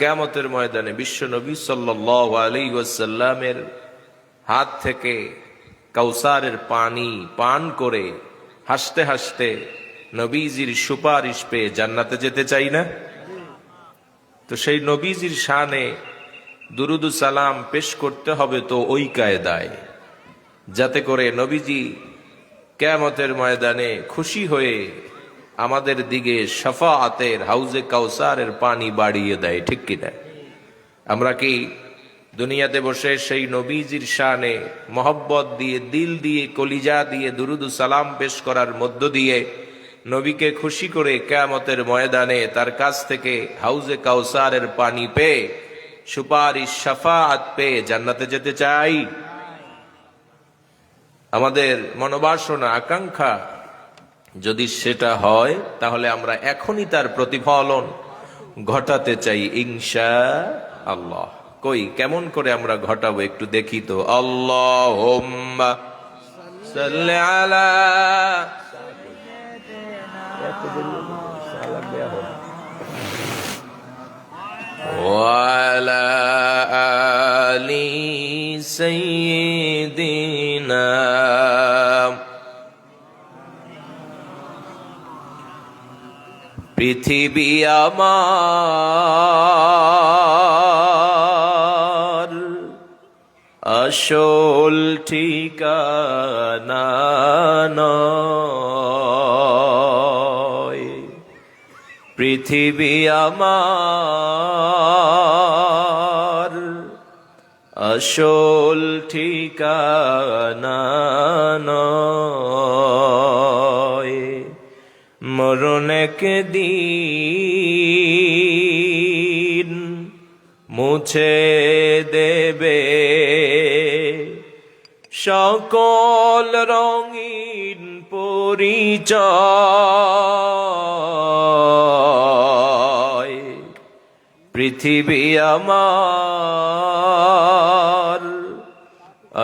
কিয়ামতের ময়দানে বিশ্ব নবী সাল্লাল্লাহু আলাইহি ওয়াসাল্লামের হাত থেকে কাউসারের পানি পান করে হাসতে হাসতে নবীজির সুপারিশ পেয়ে জান্নাতে যেতে চাই না? তো সেই নবীজির শানে দুরুদ ও সালাম পেশ করতে হবে তো ওই কায়দায়, যাতে করে নবীজি কিয়ামতের ময়দানে খুশি হয়ে আমাদের দিকে শাফাআতের হাউজে কাউসারের পানি বাড়িয়ে দেয়, ঠিক কিনা? আমরা কি দুনিয়াতে বসে সেই নবীজির শানে মহব্বত দিয়ে, দিল দিয়ে, কলিজা দিয়ে দুরুদ ও সালাম পেশ করার মধ্য দিয়ে নবীকে খুশি করে কিয়ামতের ময়দানে তার কাছ থেকে হাউজে কাউসারের পানি পেয়ে সুপারিশ শাফাআত পেয়ে জান্নাতে যেতে চাই? আমাদের মনোবাসনা, আকাঙ্ক্ষা যদি সেটা হয়, তাহলে আমরা এখনই তার প্রতিফলন ঘটাতে চাই ইনশাআল্লাহ। কই কেমন করে আমরা ঘটাবো একটু দেখি তো। আল্লাহুম্মা সাল্লি আলা ওয়া আলা আলি সাইয়্যিদিনা। পৃথিবী আমার আসল ঠিকানা নয়, পৃথিবী আমার আসল ঠিকানা নয়। মরণ একদিন মুছে দেবে সকল রঙিন পরিচয়। পৃথিবী আমার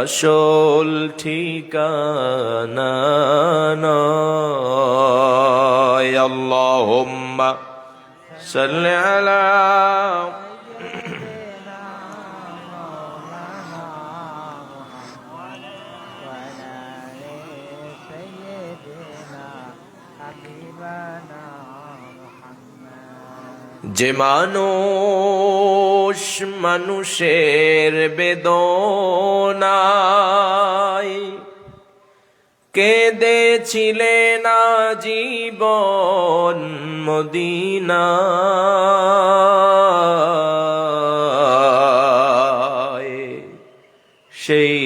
আসল ঠিকানা নয়। আল্লাহুম্মা সাল্লি আলা যে মানুষ মানুষের বেদনায় কেঁদেছিলেন জীবন মদিনায়, সেই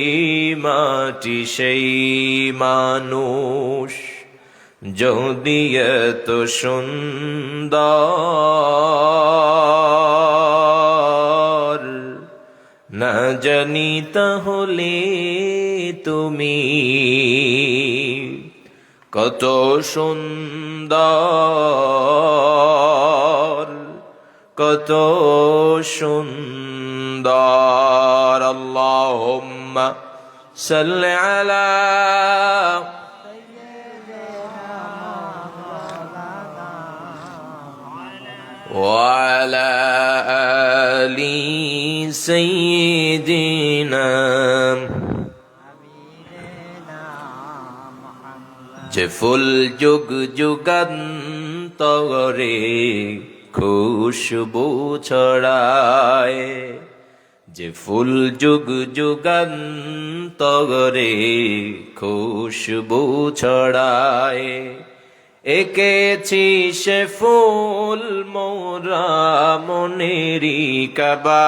মাটি সেই মানুষ যদি এত সুন্দর না জানি তাহলে তুমি কত সুন্দর, কত সুন্দর। আল্লাহুম্মা সাল্লি আলা ওয়া আলা আলি সাইয়্যিদিনা। যে ফুল যুগ যুগান্তরে খুশবু ছড়ায়, যে ফুল যুগ যুগান্তরে খুশবু ছড়ায়, এঁকেছি সে ফুল মোরা মনেরি কাবায়।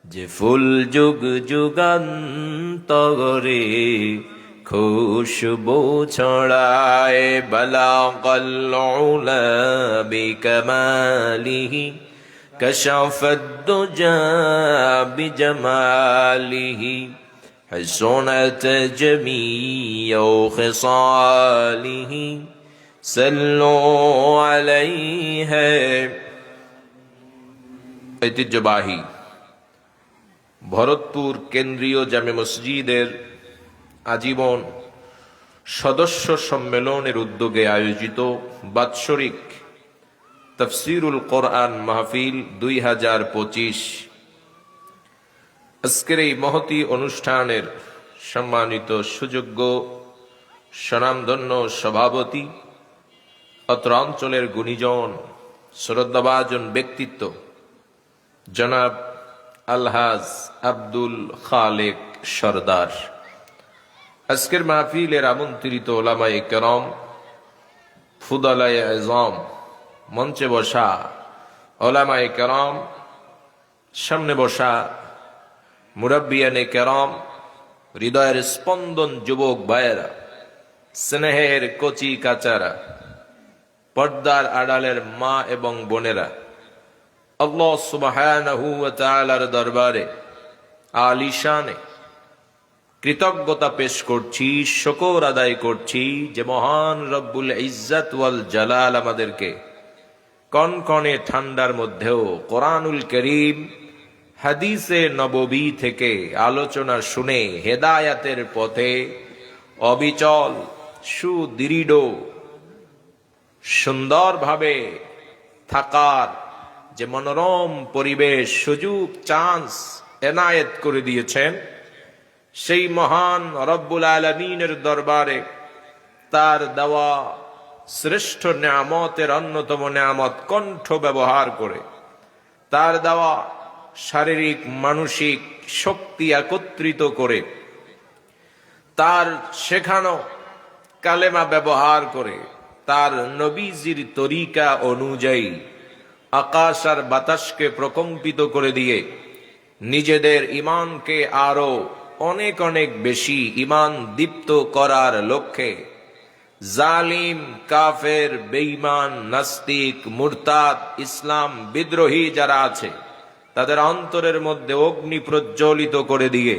যে ফুল যুগ যুগান্তরে খুশবু ছড়ায়। বালাগাল উলা বিকামালিহি কাশাফাদ দুজা বিজামালিহি حسنت جميع خصاله صلوا عليه। ঐতিহ্যবাহী ভরতপুর কেন্দ্রীয় জামে মসজিদের আজীবন সদস্য সম্মেলনের উদ্যোগে আয়োজিত বাৎসরিক তাফসীরুল কোরআন মাহফিল 2025। আজকের এই মহতী অনুষ্ঠানের সম্মানিত সুযোগ্য স্বনামধন্য সভাপতি, অত্র অঞ্চলের গুণীজন শ্রদ্ধাভাজন ব্যক্তিত্ব জনাব আলহাজ আব্দুল খালেক সরদার, আজকের মাহফিলের আমন্ত্রিত ওলামায়ে কেরাম, ফুদালায়ে আযম, মঞ্চে বসা ওলামায়ে কেরাম, সামনে বসা মুরাব্বিয়ানে কেরাম, হৃদয়ের স্পন্দন যুবক ভাইয়েরা, স্নেহের কচি কাচারা, পর্দার আড়ালের মা এবং বোনেরা, আল্লাহ সুবহানাহু ওয়া তাআলার দরবারে আলিশানে কৃতজ্ঞতা পেশ করছি, শুকর আদায় করছি যে মহান রব্বুল ইজ্জত ওয়াল জালাল আমাদেরকে কনকনে ঠান্ডার মধ্যেও কোরআনুল কারীম, হাদিসে নববী থেকে আলোচনা শুনে হেদায়াতের পথে অবিচল সুদৃঢ় সুন্দরভাবে থাকার যে মনোরম পরিবেশ, সুযোগ, চান্স এনায়েত করে দিয়েছেন, সেই মহান রব্বুল আলামিনের দরবারে তার দেওয়া শ্রেষ্ঠ নিয়ামতের অন্যতম নিয়ামত কণ্ঠ ব্যবহার করে, তার দেওয়া শারীরিক মানসিক শক্তি একত্রিত করে, তার শেখানো কালেমা ব্যবহার করে, তার নবীজির তরিকা অনুযায়ী আকাশ আর বাতাসকে প্রকম্পিত করে দিয়ে নিজেদের ঈমানকে আরো অনেক অনেক বেশি ঈমান দীপ্ত করার লক্ষ্যে জালিম, কাফের, বেঈমান, নাস্তিক, মুরতাদ, ইসলাম বিদ্রোহী যারা আছে তাদের অন্তরের মধ্যে অগ্নি প্রজ্বলিত করে দিয়ে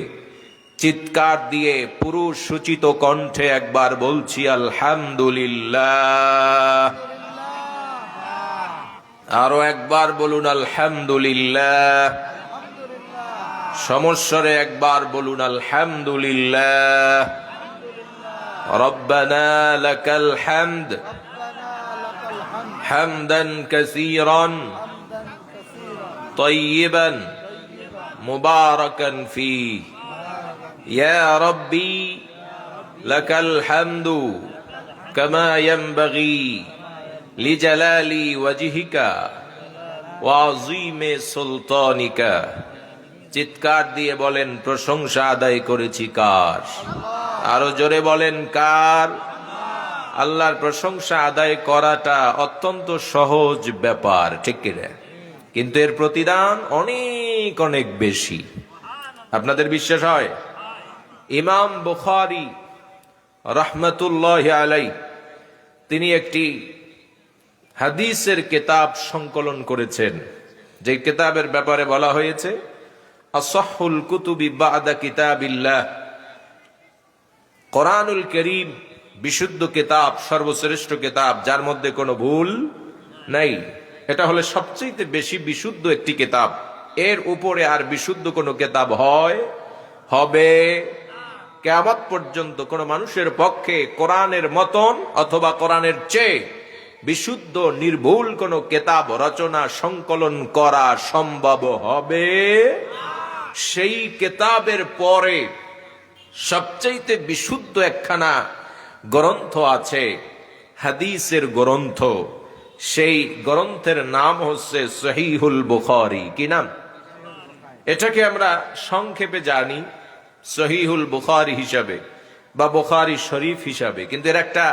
চিৎকার দিয়ে পুরুষ সূচিত কণ্ঠে একবার বলছি আলহামদুলিল্লাহ। আরো একবার বলুন আলহামদুলিল্লাহ। সমস্বরে একবার বলুন আলহামদুলিল্লাহ। রব্বানা লাকাল হামদ হামদান কাসীরান তাইয়িবান মুবারাকান ফীহি ইয়া রাব্বি লাকাল হামদু কামা ইয়ানবাগি লিজালালি ওয়াজহিকা ওয়া আযীমি সুলতানিকা। চিৎকার দিয়ে বলেন প্রশংসা আদায় করেছি কার? আরো জোরে বলেন কার? আল্লাহর প্রশংসা আদায় করাটা অত্যন্ত সহজ ব্যাপার, ঠিক কিনা? কিন্তু এর প্রতিদান অনেক অনেক বেশি। আপনাদের বিশ্বাস হয়? ইমাম বুখারী রাহমাতুল্লাহি আলাইহি তিনি একটি হাদিসের কিতাব সংকলন করেছেন, যে কিতাবের ব্যাপারে বলা হয়েছে আসহুল কুতুবি বা'দা কিতাবিল্লাহ। কোরআনুল কারীম বিশুদ্ধ কিতাব, সর্বশ্রেষ্ঠ কিতাব, যার মধ্যে কোনো ভুল নাই। এটা হলো সবচেয়ে বেশি বিশুদ্ধ একটি কিতাব। এর উপরে আর বিশুদ্ধ কোনো কিতাব হবে কিয়ামত পর্যন্ত কোনো মানুষের পক্ষে কোরআনের মতন অথবা কোরআনের চেয়ে বিশুদ্ধ নির্ভুল কোনো কিতাব রচনা সংকলন করা সম্ভব হবে। সেই কিতাবের পরে সবচেয়ে বিশুদ্ধ একখানা গ্রন্থ আছে, হাদিসের গ্রন্থ। সেই গ্রন্থের নাম হচ্ছে সহিহুল বুখারী। কি নাম? এটাকে আমরা সংক্ষেপে জানি সহিহুল বুখারী হিসাবে বা বুখারী শরীফ হিসাবে, কিন্তু এর একটা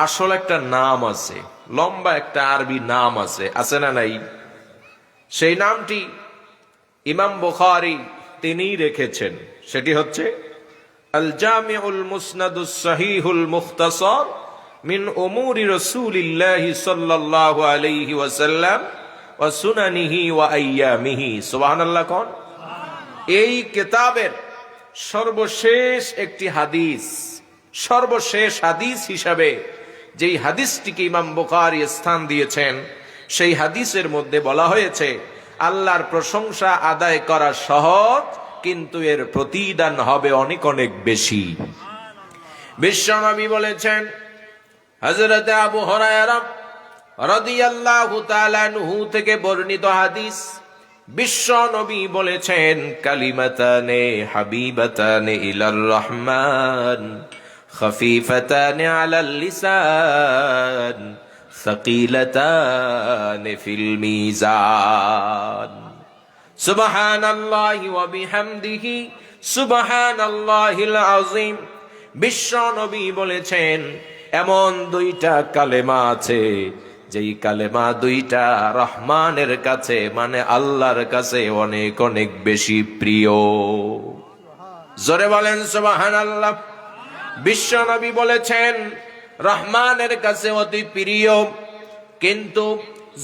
আসল একটা নাম আছে, লম্বা একটা আরবি নাম আছে না নাই? সেই নামটি ইমাম বুখারী তিনিই রেখেছেন। সেটি হচ্ছে আল জামিউল মুসনাদুস সহিহুল মুখতাসার মিন উমুরি রাসূলিল্লাহি সাল্লাল্লাহু আলাইহি ওয়াসাল্লাম ওয়া সুনানিহি ওয়া আইয়ামিহি। সুবহানাল্লাহ কোন? এই কিতাবের সর্বশেষ একটি হাদিস, সর্বশেষ হাদিস হিসাবে যেই হাদিসটিকে ইমাম বুখারী স্থান দিয়েছেন, সেই হাদিসের মধ্যে বলা হয়েছে আল্লাহর প্রশংসা আদায় করা সহজ, কিন্তু এর প্রতিদান হবে অনেক অনেক বেশি। বিশ্বনবী বলেছেন, হযরত আবু হুরায়রা রাদিয়াল্লাহু তাআলা আনহু থেকে বর্ণিত হাদিস, বিশ্ব নবী বলেছেন, কালিমাতানে হাবিবাতানে ইলার রহমান খফিফাতানে আলাল লিসান সাকিলাতানে ফিল মিজান সুবহানাল্লাহি ওয়া বিহামদিহি সুবহানাল্লাহিল আযীম। বিশ্ব নবী বলেছেন, এমন দুইটা কালেমা আছে যেই কালেমা দুইটা রহমানের কাছে মানে আল্লাহর কাছে অনেক অনেক বেশি প্রিয়। জোরে বলেন সুবহানাল্লাহ। বিশ্ব নবী বলেছেন রহমানের কাছে অতি প্রিয়, কিন্তু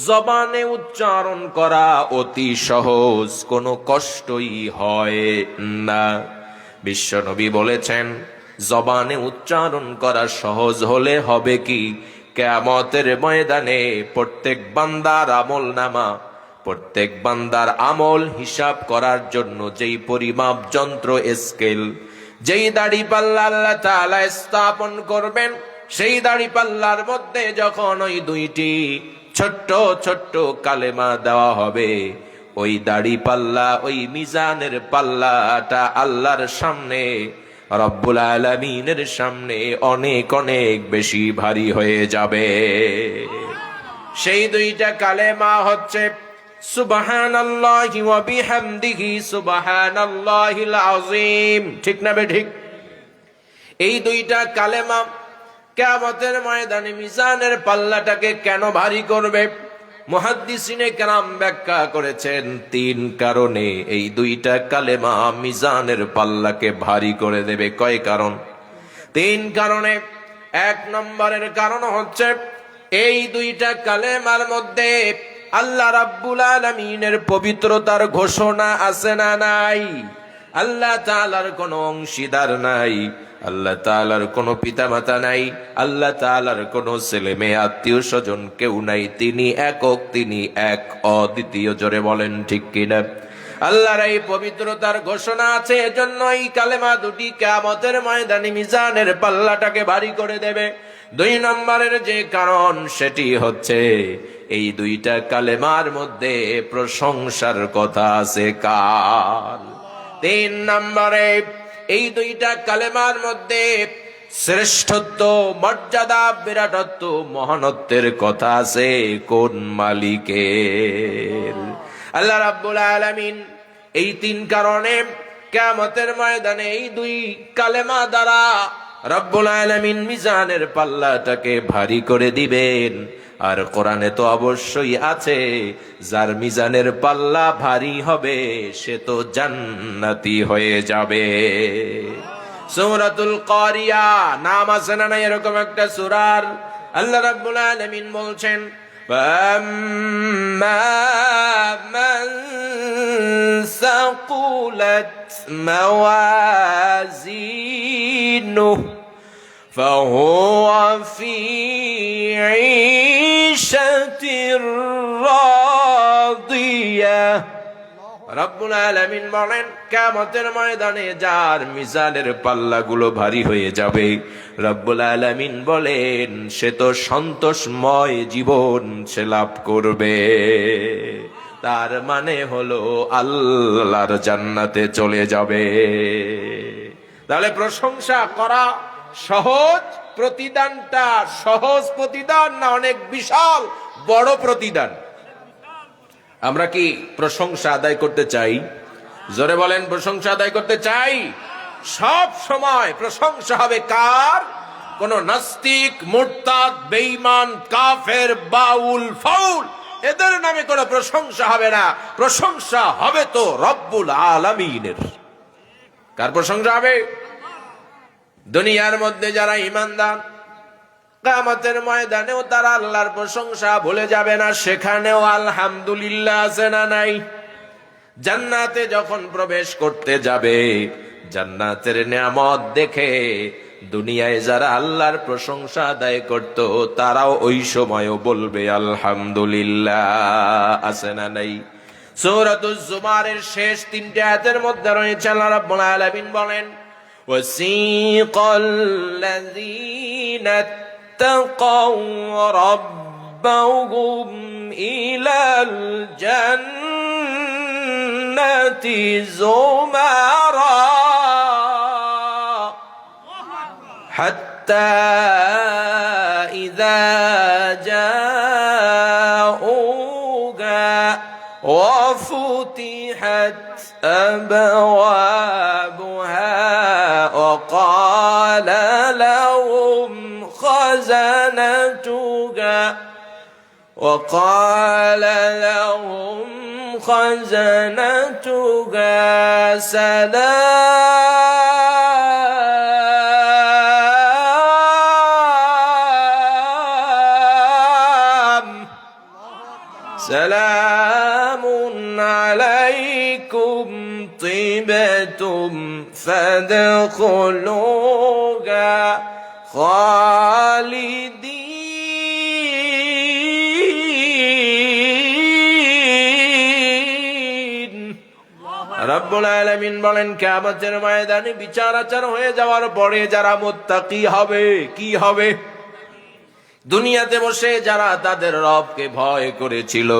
জবানে উচ্চারণ করা অতি সহজ, কোনো কষ্টই হয় না। বিশ্ব নবী বলেছেন জবানে উচ্চারণ করা সহজ হলে হবে কি, কিয়ামতের ময়দানে প্রত্যেক বান্দার আমলনামা, প্রত্যেক বান্দার আমল হিসাব করার জন্য যেই পরিমাপ যন্ত্র স্কেল, যেই দাড়িপাল্লা আল্লাহ তাআলা স্থাপন করবেন, সেই দাড়িপাল্লার মধ্যে যখন ওই দুইটি ছোট্ট ছোট্ট কালেমা দেওয়া হবে, ওই দাড়িপাল্লা, ওই মিজানের পাল্লাটা আল্লাহর সামনে, রব্বুল আলামিনের সামনে অনেক অনেক বেশি ভারী হয়ে যাবে। সেই দুইটা কালেমা হচ্ছে সুবহানাল্লাহি ওয়া বিহামদিহি সুবহানাল্লাহিল আযীম। ঠিক না বেঠিক? এই দুইটা কালেমা কিয়ামতের ময়দানে মিজানের পাল্লাটাকে কেন ভারী করবে? মুহাদ্দিসিনে কেরাম ব্যাখ্যা করেছেন তিন কারণে এই দুইটা কালেমা মিজানের পাল্লাকে ভারী করে দেবে। কয় কারণ? তিন কারণে। এক নম্বরের কারণ হচ্ছে এই দুইটা কালেমার মধ্যে আল্লাহ রাব্বুল আলামিনের পবিত্রতার ঘোষণা আছে না নাই? আল্লাহ তাআলার কোনো অংশীদার নাই, আল্লাহ তাআলার কোনো পিতামাতা নাই, আল্লাহ তাআলার কোনো ছেলে মেয়ে আত্মীয় স্বজন কেউ নাই, তিনি একক, তিনি এক অদ্বিতীয়। জোরে বলেন ঠিক কিনা? আল্লাহর এই পবিত্রতার ঘোষণা আছে, এজন্য এই কালেমা দুটি কিয়ামতের ময়দানে মিজানের পাল্লাটাকে ভারী করে দেবে। দুই নম্বরের যে কারণ সেটি হচ্ছে এই দুইটা কালেমার মধ্যে প্রশংসার কথা আছে কার? তিন নম্বরে এই দুইটা কালেমার মধ্যে শ্রেষ্ঠত্ব, মর্যাদা, বিরাটত্ব, মহানত্বের কথা আছে কোন মালিকের? আল্লাহ রাব্বুল আলামিন। এই তিন কারণে কিয়ামতের ময়দানে এই দুই কালেমা দ্বারা রব্বুল আলামিন মিজানের পাল্লাটাকে ভারী করে দিবেন। আর কোরআনে তো অবশ্যই আছে, যার মিজানের পাল্লা ভারী হবে সে তো জান্নাতি হয়ে যাবে। সূরাতুল কারিয়া নাম আছে না নাই এরকম একটা সূরার? আল্লাহ রাব্বুল আলামিন বলছেন, فَأَمَّا مَنْ ثَقُلَتْ مَوَازِينُهُ فَهُوَ فِي عِيشَةٍ راضية। রব্বুল আলামিন বলেন, কিয়ামতের ময়দানে যার মিজানের পাল্লাগুলো ভারী হয়ে যাবে, রব্বুল আলামিন বলেন সে তো সন্তোষময় জীবন সে লাভ করবে। তার মানে হলো আল্লাহর জান্নাতে চলে যাবে। তাহলে প্রশংসা করা সহজ, প্রতিদানটা সহজ প্রতিদান না অনেক বিশাল বড় প্রতিদান? আমরা কি প্রশংসা আদায় করতে চাই? জোরে বলেন, প্রশংসা আদায় করতে চাই? সব সময় প্রশংসা হবে কার? কোন নাস্তিক, মুরতাদ, বেঈমান, কাফের, বাউল, ফাউল এদের নামে কোনো প্রশংসা হবে না। প্রশংসা হবে তো রব্বুল আলামিনের। কার প্রশংসা হবে? দুনিয়ার মধ্যে যারা ঈমানদার, কিয়ামতের ময়দানেও তারা আল্লাহর প্রশংসা ভুলে যাবে না, সেখানেও আলহামদুলিল্লাহ আছে না নাই? জান্নাতে যখন প্রবেশ করতে যাবে, জান্নাতের নিয়ামত দেখে দুনিয়ায় যারা আল্লাহর প্রশংসা আদায় করত তারাও ওই সময়ও বলবে আলহামদুলিল্লাহ। আছে না নাই? সূরাতুজ জুমারের শেষ তিনটি আয়াতের মধ্যে রয়েছে, আল্লাহ রাব্বুল আলামিন বলেন, ওয়াসিকাল লাযীনা اتقوا ربهم إلى الجنة زمرا حتى إذا جاءوها وفتحت أبوابها وقال لهم خزنتها سلام عليكم طبتم فادخلوها খালিদিন। রব্বুল আলামিন বলেন, কিয়ামতের ময়দানে বিচার আচার হয়ে যাওয়ার পরে যারা মুত্তাকি হবে, কি হবে? দুনিয়াতে বসে যারা তাদের রবকে ভয় করেছিল,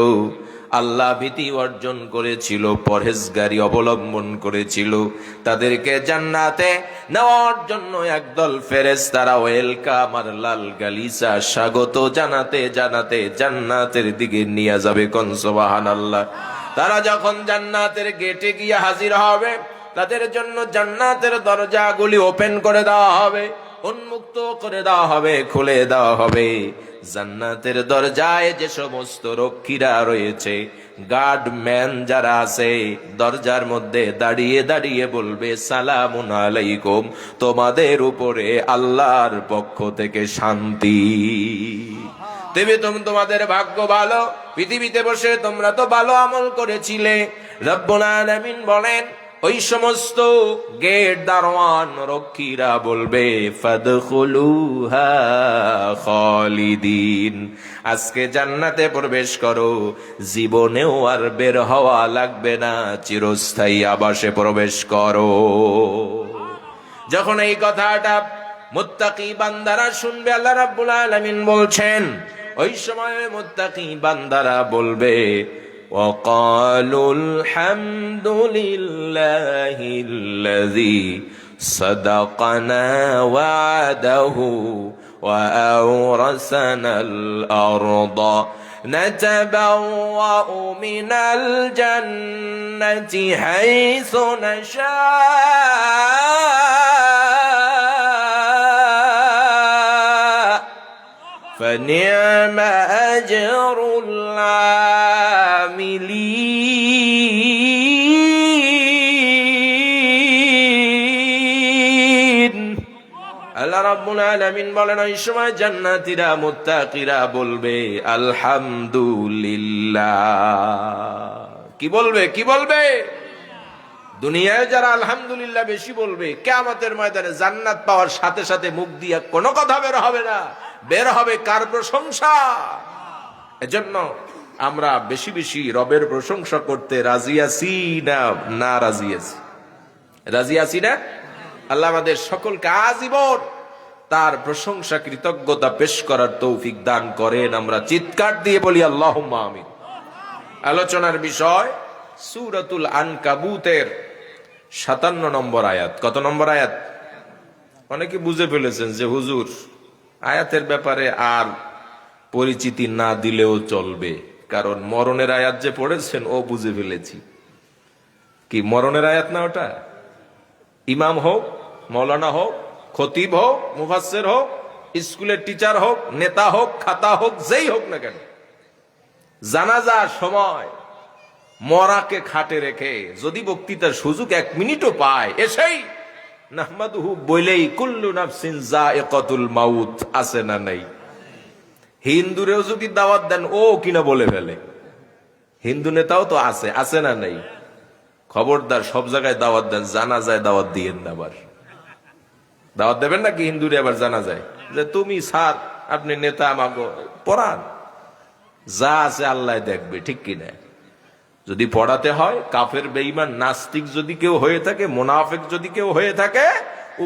আল্লাহ ভীতি অর্জন করেছিল, পরহেজগারি অবলম্বন করেছিল, তাদেরকে জান্নাতে নেওয়ার জন্য একদল ফেরেশতারা ওয়েলকাম আর লাল গালিচা স্বাগত জানাতে জানাতে জান্নাতের দিকে নিয়ে যাবে। কোন সুবহানাল্লাহ। তারা যখন জান্নাতের গেটে গিয়ে হাজির হবে, তাদের জন্য জান্নাতের দরজাগুলি ওপেন করে দেওয়া হবে, উন্মুক্ত করে দেওয়া হবে, খুলে দেওয়া হবে। জান্নাতের দরজায় যে সমস্ত রক্ষীরা রয়েছে, গার্ডম্যান যারা আছে, দরজার মধ্যে দাঁড়িয়ে দাঁড়িয়ে বলবে, সালামুন আলাইকুম, তোমাদের উপরে আল্লাহর পক্ষ থেকে শান্তি। তোমাদের ভাগ্য ভালো, পৃথিবীতে বসে তোমরা তো ভালো আমল করেছিলে। রব্বুল আলামিন বলেন, ওই সমস্ত গেট দারোয়ান রক্ষীরা বলবে, ফাদখুলুহা খালিদিন, আজকে জান্নাতে প্রবেশ করো, জীবনেও আর বের হওয়া লাগবে না, চিরস্থায়ী আবাসে প্রবেশ করো। যখন এই কথাটা মুত্তাকি বান্দারা শুনবে, আল্লাহ রাব্বুল আলামিন বলছেন, ওই সময় মুত্তাকি বান্দারা বলবে, وقالوا الحمد لله الذي صدقنا وعده وأورثنا الأرض نتبوأ من الجنة حيث نشاء فنعم أجر العاملين। আল্লাহ রাব্বুল আলামিন বলেন, ওই সময় জান্নাতীরা মুত্তাকিরা বলবে, আলহামদুলিল্লাহ। কি বলবে? কি বলবে? দুনিয়ায় যারা আলহামদুলিল্লাহ বেশি বলবে, কিয়ামতের ময়দানে জান্নাত পাওয়ার সাথে সাথে মুখ দিয়ে কোনো কথা বের হবে না, বের হবে কার প্রশংসা। এজন্য আমরা বেশি বেশি রবের প্রশংসা করতে রাজি আছি না না রাজি আছি? রাজি আছি না? আল্লাহ আমাদের সকলকে আজীবন তার প্রশংসা কৃতজ্ঞতা পেশ করার তৌফিক দান করেন। আমরা চিৎকার দিয়ে বলি আল্লাহুম্মা আমিন। আলোচনার বিষয় সূরাতুল আনকাবুতের 57 নম্বর আয়াত। কত নম্বর আয়াত? অনেকে বুঝে ফেলেছেন যে হুজুর আয়াতের ব্যাপারে আর পরিচিতি না দিলেও চলবে, কারণ মরণের আয়াত যে পড়েছেন ও বুঝে ফেলেছি। কি মরণের আয়াত না ওটা? ইমাম হোক, মৌলানা হোক, খতিব হোক, মুফাসসির হোক, স্কুলের টিচার হোক, নেতা হোক, খাতা হোক, যেই হোক না কেন, জানাজার সময় মরাকে খাটে রেখে যদি বক্তৃতার সুযোগ 1 মিনিটও পায়, এসেই নাহমাদুহু বলেই কুল্লু নাফসিন যায়িকাতুল মাউত আছে না নাই? হিন্দুরেও যদি দাওয়াত দেন ও কিনা বলে ফেলে। হিন্দু নেতাও তো আছে, আছে না নাই? খবরদার, সব জায়গায় দাওয়াত দেন, জানাজায় দাওয়াত দিয়েন না। আবার দাওয়াত দেবেন নাকি হিন্দুরে আবার জানাজায়? যে তুমি স্যার, আপনি নেতা, আমাকে পড়ান, যা আছে আল্লাহ দেখবে, ঠিক কিনা? যদি পড়াতে হয়, কাফের বেঈমান নাস্তিক যদি কেউ হয়ে থাকে, মুনাফিক যদি কেউ হয়ে থাকে,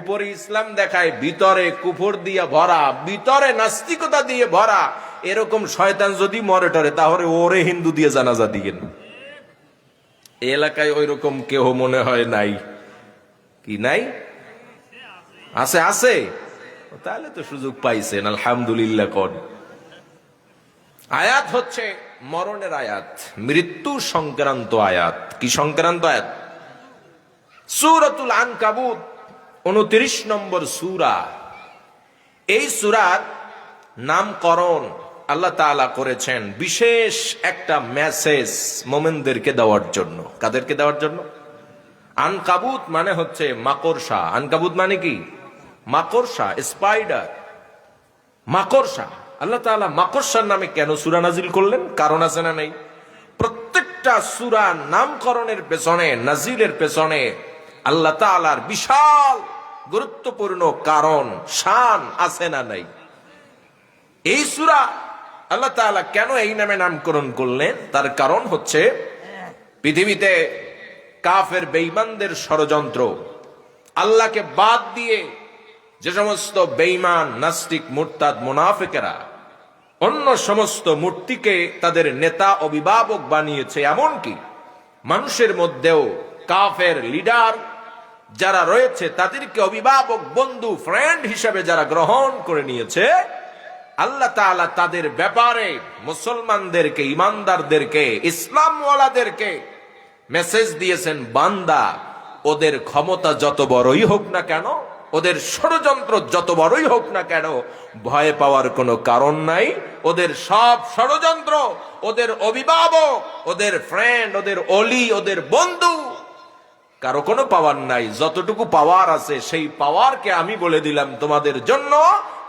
উপরে ইসলাম দেখায়, ভিতরে কুফর দিয়ে ভরা, ভিতরে নাস্তিকতা দিয়ে ভরা, এরকম শয়তান যদি মরে টরে তাহলে ওরে হিন্দু দিয়ে জানাজা দিয়েন। এই এলাকায় ওই রকম কেউ মনে হয় নাই, কি নাই? আছে আছে, তাহলে তো সুযোগ পাইছেন, আলহামদুলিল্লাহ। কোন আয়াত হচ্ছে মরণের আয়াত, মৃত্যু সংক্রান্ত আয়াত। কি সংক্রান্ত আয়াত? সূরাতুল আনকাবুত 29 নম্বর সূরা। এই সূরার নামকরণ আল্লাহ তাআলা করেছেন বিশেষ একটা মেসেজ মোমেনদেরকে দেওয়ার জন্য। কাদেরকে দেওয়ার জন্য? আনকাবুত মানে হচ্ছে মাকড়সা। আনকাবুত মানে কি? মাকড়সা, স্পাইডার, মাকড়সা। আল্লাহ তাআলা মাকড়সার নামে কেন সূরা নাজিল করলেন? কারণ আছে না নাই? প্রত্যেকটা সূরা নামকরণের পেছনে, নাজিলের পেছনে আল্লাহ তাআলার বিশাল গুরুত্বপূর্ণ কারণ, শান আছে না নাই? এই সূরা আল্লাহ তাআলা কেন এই নামে নামকরণ করলেন? তার কারণ হচ্ছে পৃথিবীতে কাফের বেঈমানদের ষড়যন্ত্র, আল্লাহকে বাদ দিয়ে যে সমস্ত বেঈমান, নাস্তিক, মুরতাদ, মুনাফিকেরা অন্য সমস্ত মূর্তিকে তাদের নেতা, অভিভাবক বানিয়েছে, এমনকি মানুষের মধ্যেও কাফের লিডার যারা রয়েছে তাদেরকে অভিভাবক, বন্ধু, ফ্রেন্ড হিসেবে যারা গ্রহণ করে নিয়েছে, আল্লাহ তাআলা তাদের ব্যাপারে মুসলমানদেরকে, ইমানদারদেরকে, ইসলামওয়ালাদেরকে মেসেজ দিয়েছেন, বান্দা, ওদের ক্ষমতা যত বড়ই হোক না কেন, ওদের ষড়যন্ত্র যত বড়ই হোক না কেন, ভয় পাওয়ার কোনো কারণ নাই। ওদের সব ষড়যন্ত্র, ওদের অভিভাবক, ওদের ফ্রেন্ড, ওদের অলি, ওদের বন্ধু, কারো কোনো পাওয়ার নাই। যতটুকু পাওয়ার আছে সেই পাওয়ারকে আমি বলে দিলাম তোমাদের জন্য।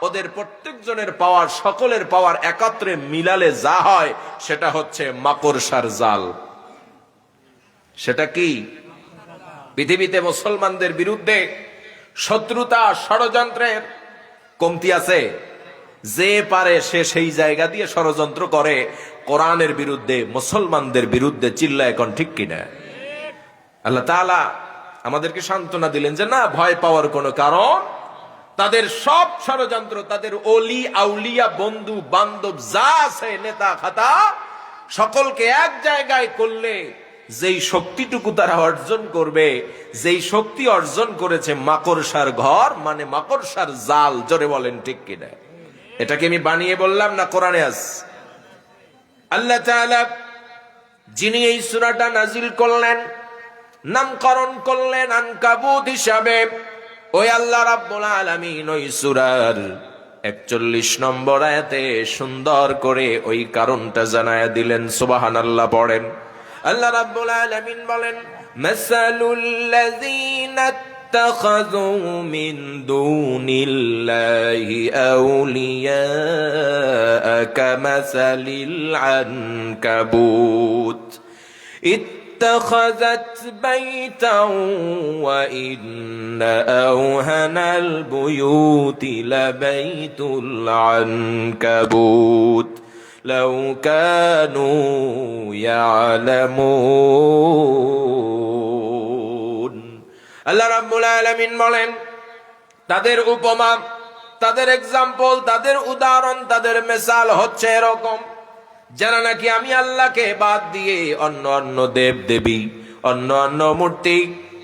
ওদের প্রত্যেকজনের পাওয়ার, সকলের পাওয়ার একত্রে মিলালে যা হয় সেটা হচ্ছে মাকড়সার জাল। সেটা কি? পৃথিবীতে মুসলমানদের বিরুদ্ধে শত্রুতা, ষড়যন্ত্রের কমতি আছে? যে পারে সে সেই জায়গা দিয়ে ষড়যন্ত্র করে কোরআনের বিরুদ্ধে, মুসলমানদের বিরুদ্ধে। চিল্লা এখন ঠিক কিনা? আল্লাহ তাআলা আমাদেরকে সান্ত্বনা দিলেন যে না, ভয় পাওয়ার কোনো কারণ, তাদের সব ষড়যন্ত্র, তাদের অলি, আউলিয়া, বন্ধু বান্ধব যা আছে, নেতা খাতা, সকলকে এক জায়গায় করলে যেই শক্তিটুকু তারা অর্জন করবে, যেই শক্তি অর্জন করেছে মাকড়সার ঘর, মানে মাকড়সার জাল। জোরে বলেন ঠিক কিনা? এটাকে আমি বানিয়ে বললাম না, কোরআনে আছে। আল্লাহ তাআলা যিনি এই সূরাটা নাজিল করলেন, নামকরণ করলেন আনকাবুত হিসাবে, ওই আল্লাহ রাব্বুল আলামিন ওই সূরার 41 নম্বর আয়াতে সুন্দর করে ওই কারণটা জানায়া দিলেন। সুবহানাল্লাহ পড়েন। আল্লাহ রাব্বুল আলামিন বলেন, মাসালুল লাযীনা ইত্তাখাযু মিন দুনিল্লাহি আউলিয়া কামাসালিল আনকাবুত اتخذت بيتا وإن أوهن البيوت لبيت العنكبوت لو كانوا يعلمون। আল্লাহ রাব্বুল আলামিন বলেন, তাদের উপমা, তাদের এক্সাম্পল, তাদের উদাহরণ, তাদের মিসাল হচ্ছে এরকম, যারা নাকি আমি আল্লাহকে বাদ দিয়ে অন্য অন্য দেব দেবী, অন্য অন্য মূর্তি,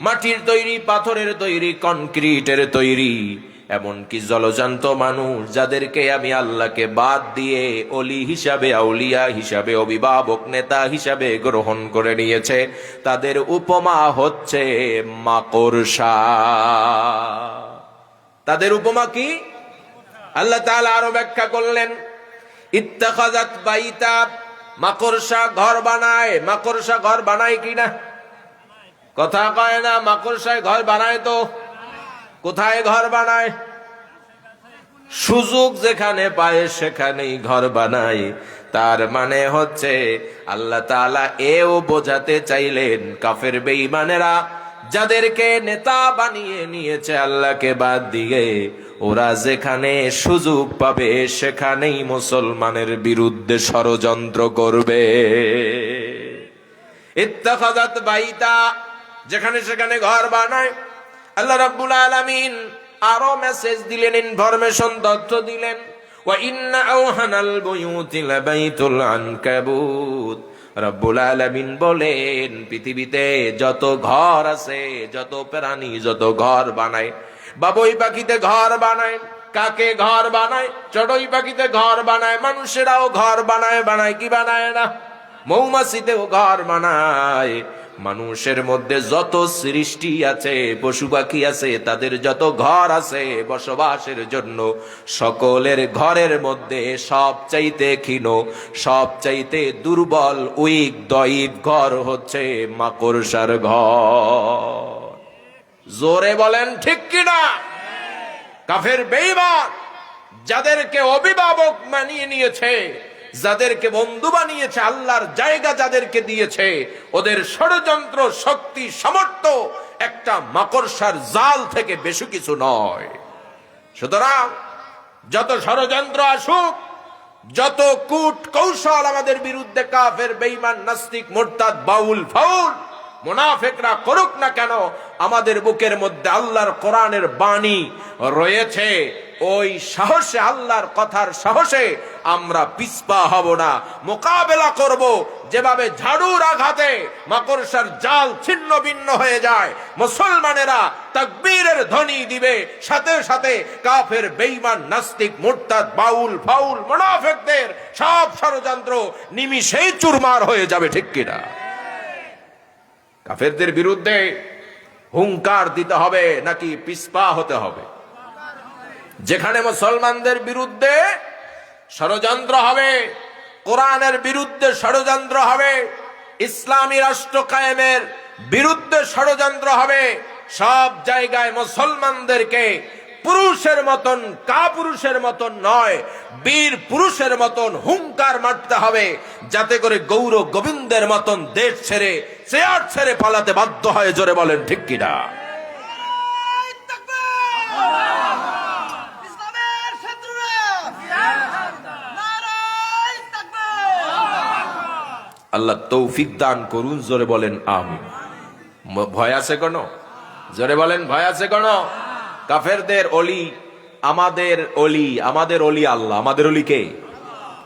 মাটির তৈরি, পাথরের তৈরি, কনক্রিটের তৈরি, এমনকি জলজান্ত মানুষ, যাদেরকে আমি আল্লাহকে বাদ দিয়ে অলি হিসাবে, আউলিয়া হিসাবে, অভিভাবক, নেতা হিসাবে গ্রহণ করে নিয়েছে, তাদের উপমা হচ্ছে মাকড়সা। তাদের উপমা কি? আল্লাহ তাআলা আরো ব্যাখ্যা করলেন, ইত্তাখাযাত বাইতা, মাকড়সা ঘর বানায়। মাকড়সা ঘর বানায় কি না? কথা কয় না। মাকড়সায় ঘর বানায় তো। কোথায় ঘর বানায়? সুযোগ যেখানে পায় সেখানেই ঘর বানায়। তার মানে হচ্ছে আল্লাহ তাআলা এও বোঝাতে চাইলেন, কাফের বেঈমানেরা যাদেরকে নেতা বানিয়ে নিয়েছে আল্লাহকে বাদ দিয়ে, ওরা যেখানে সুযোগ পাবে সেখানেই মুসলমানের বিরুদ্ধে ষড়যন্ত্র করবে। ইত্তাখাযাত বাইতা, যেখানে সেখানে ঘর বানায়। আল্লাহ রাব্বুল আলামিন আরো মেসেজ দিলেন, ইনফরমেশন, তথ্য দিলেন, ওয়া ইন্না আওহানাল বুয়ুতি লাবাইতুল আনকাবুত। রব্বুল আলামিন বলেন, পৃথিবীতে যত ঘর আছে, যত প্রাণী যত ঘর বানায়, বাবুই পাখিতে ঘর বানায়, কাকে ঘর বানায়, চড়ুই পাখিতে ঘর বানায়, মানুষেরাও ঘর বানায়, বানায় কি বানায় না? মৌমাছিতেও ঘর বানায়। মানুষের মধ্যে যত সৃষ্টি আছে, পশু পাখি আছে, তাদের যত ঘর আছে বসবাসের জন্য, সকলের ঘরের মধ্যে সবচাইতে ক্ষীণ, সবচাইতে দুর্বল, উইক, দয়ীফ ঘর হচ্ছে মাকড়সার ঘর। জোরে বলেন ঠিক কিনা? কাফের বেঈমান যাদেরকে অভিভাবক মানিয়ে নিয়েছে, যাদেরকে বন্ধু বানিয়েছে, আল্লাহর জায়গা যাদেরকে দিয়েছে, ওদের ষড়যন্ত্র শক্তি সামর্থ্য একটা মাকড়সার জাল থেকে বেশি কিছু নয়। সুতরাং যত ষড়যন্ত্র আসুক, যত কূট কৌশল আমাদের বিরুদ্ধে কাফের বেঈমান নাস্তিক মুরতাদ বাউল ফাউল মুনাফিকরা করুক না কেন, আমাদের বুকের মধ্যে আল্লাহর কোরআনের বাণী রয়েছে। ওই সাহসে, আল্লাহর কথার সাহসে আমরা পিছপা হব না, মোকাবেলা করব। যেভাবে ঝাড়ুর আঘাতে মাকড়সার জাল ছিন্ন ভিন্ন হয়ে যায়, মুসলমানেরা তাকবীরের ধ্বনি দিবে, সাথে সাথে কাফের বেঈমান নাস্তিক মুরতাদ বাউল ফাউল মুনাফিকদের সব ষড়যন্ত্র নিমিষেই চুরমার হয়ে যাবে। ঠিক কিনা? কাফেরদের বিরুদ্ধে হুঙ্কার দিতে হবে নাকি পিছপা হতে হবে? যেখানে মুসলমানদের বিরুদ্ধে ষড়যন্ত্র হবে, কোরআনের বিরুদ্ধে ষড়যন্ত্র হবে, ইসলামী রাষ্ট্র কায়েমের বিরুদ্ধে ষড়যন্ত্র হবে, সব জায়গায় মুসলমানদেরকে পুরুষের মতন, কাপুরুষের মতন নয়, বীর পুরুষের মতন হুঙ্কার মারতে হবে, যাতে করে গৌর গোবিন্দের মতন দেশ ছেড়ে, চেয়ার ছেড়ে পালাতে বাধ্য হয়। জোরে বলেন ঠিক কিনা? আল্লাহ তৌফিক দান করুন। জোরে বলেন আমিন। ভয় আছে কোন? জোরে বলেন ভয় আছে কোন? কাফেরদের অলি আমাদের অলি, আমাদের অলি আল্লাহ। আমাদের অলি কে?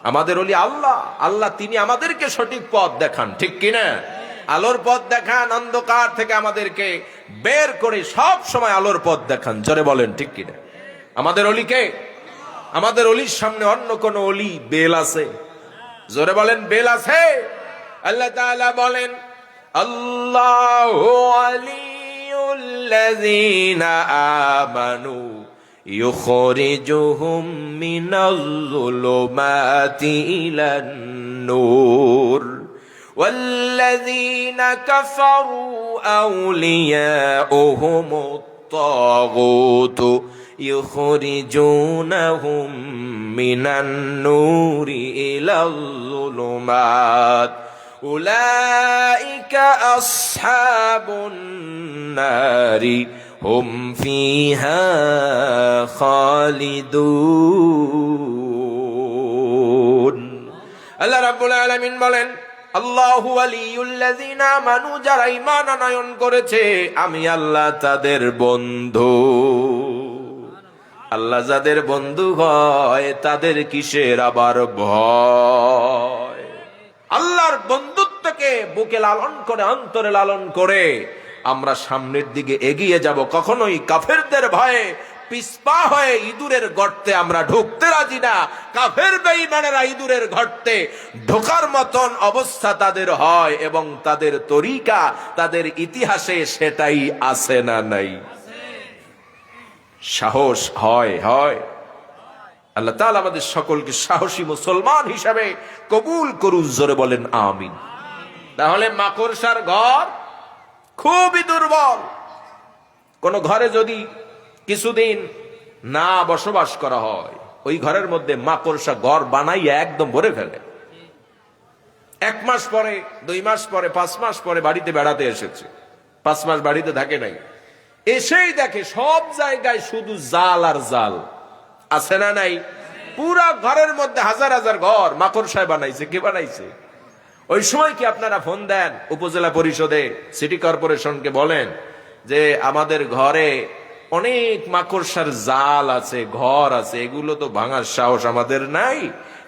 আমাদের অলি আল্লাহ। আল্লাহ তিনি আমাদেরকে সঠিক পথ দেখান। ঠিক কিনা? আলোর পথ দেখান, অন্ধকার থেকে আমাদেরকে বের করে সব সময় আলোর পথ দেখান। জোরে বলেন ঠিক কিনা? আমাদের অলি কে? আমাদের অলির সামনে অন্য কোন অলি বেল আছে? জোরে বলেন বেল আছে? আল্লাহ তাআলা বলেন, আল্লাহু আলিয়ুল্লাযীনা আমানু ইউখরিজুহুম মিনাজ-যুলুমাতি ইলান-নূর ওয়াল্লাযীনা কাফারু আউলিয়াউহুমুত-তাগুতু ইউখরিজুনাহুম মিনান-নূরি ইলাজ-যুলুমাত উলাইকা আসহাবুন নারি হুম ফিহা খালিদুন। আল্লাহ রাব্বুল আলামিন বলেন, আল্লাহু ওয়ালিয়ুল্লাযীনা আমানু, যারা ঈমান আনয়ন করেছে আমি আল্লাহ তাদের বন্ধু। আল্লাহ যাদের বন্ধু হয় তাদের কিসের আবার ভয়? আল্লাহর বন্ধুত্বকে বুকে লালন করে, অন্তরে লালন করে আমরা সামনের দিকে এগিয়ে যাব। কখনোই কাফেরদের ভয়ে পিছপা হয়ে ইঁদুরের গর্তে আমরা ঢুকতে রাজি না। কাফের বেঈমানেরা ইঁদুরের গর্তে ঢোকার মতন অবস্থা তাদের হয়, এবং তাদের তরিকা, তাদের ইতিহাসে সেটাই আছে না নাই? সাহস হয় হয়। আল্লাহ তাআলা আমাদের সকলকে সাহসী মুসলমান হিসাবে কবুল করুন। জোরে বলেন আমিন। তাহলে মাকড়সার ঘর খুবই দুর্বল। কোন ঘরে যদি কিছুদিন না বসবাস করা হয়, ওই ঘরের মধ্যে মাকড়সা ঘর বানাইয়া একদম ভরে ফেলে। 1 মাস পরে, 2 মাস পরে, 5 মাস পরে বাড়িতে বেড়াতে এসেছে, 5 মাস বাড়িতে থাকে নাই, এসেই দেখে সব জায়গায় শুধু জাল আর জাল। আছে না নাই? পুরা ঘরের মধ্যে হাজার হাজার ঘর মাকড়সায় বানাইছে। কে বানাইছে? ওই সময় কি আপনারা ফোন দেন উপজেলা পরিষদে, সিটি কর্পোরেশনকে, বলেন যে আমাদের ঘরে অনেক মাকড়সার জাল আছে, ঘর আছে, এগুলো তো ভাঙার সাহস আমাদের নাই,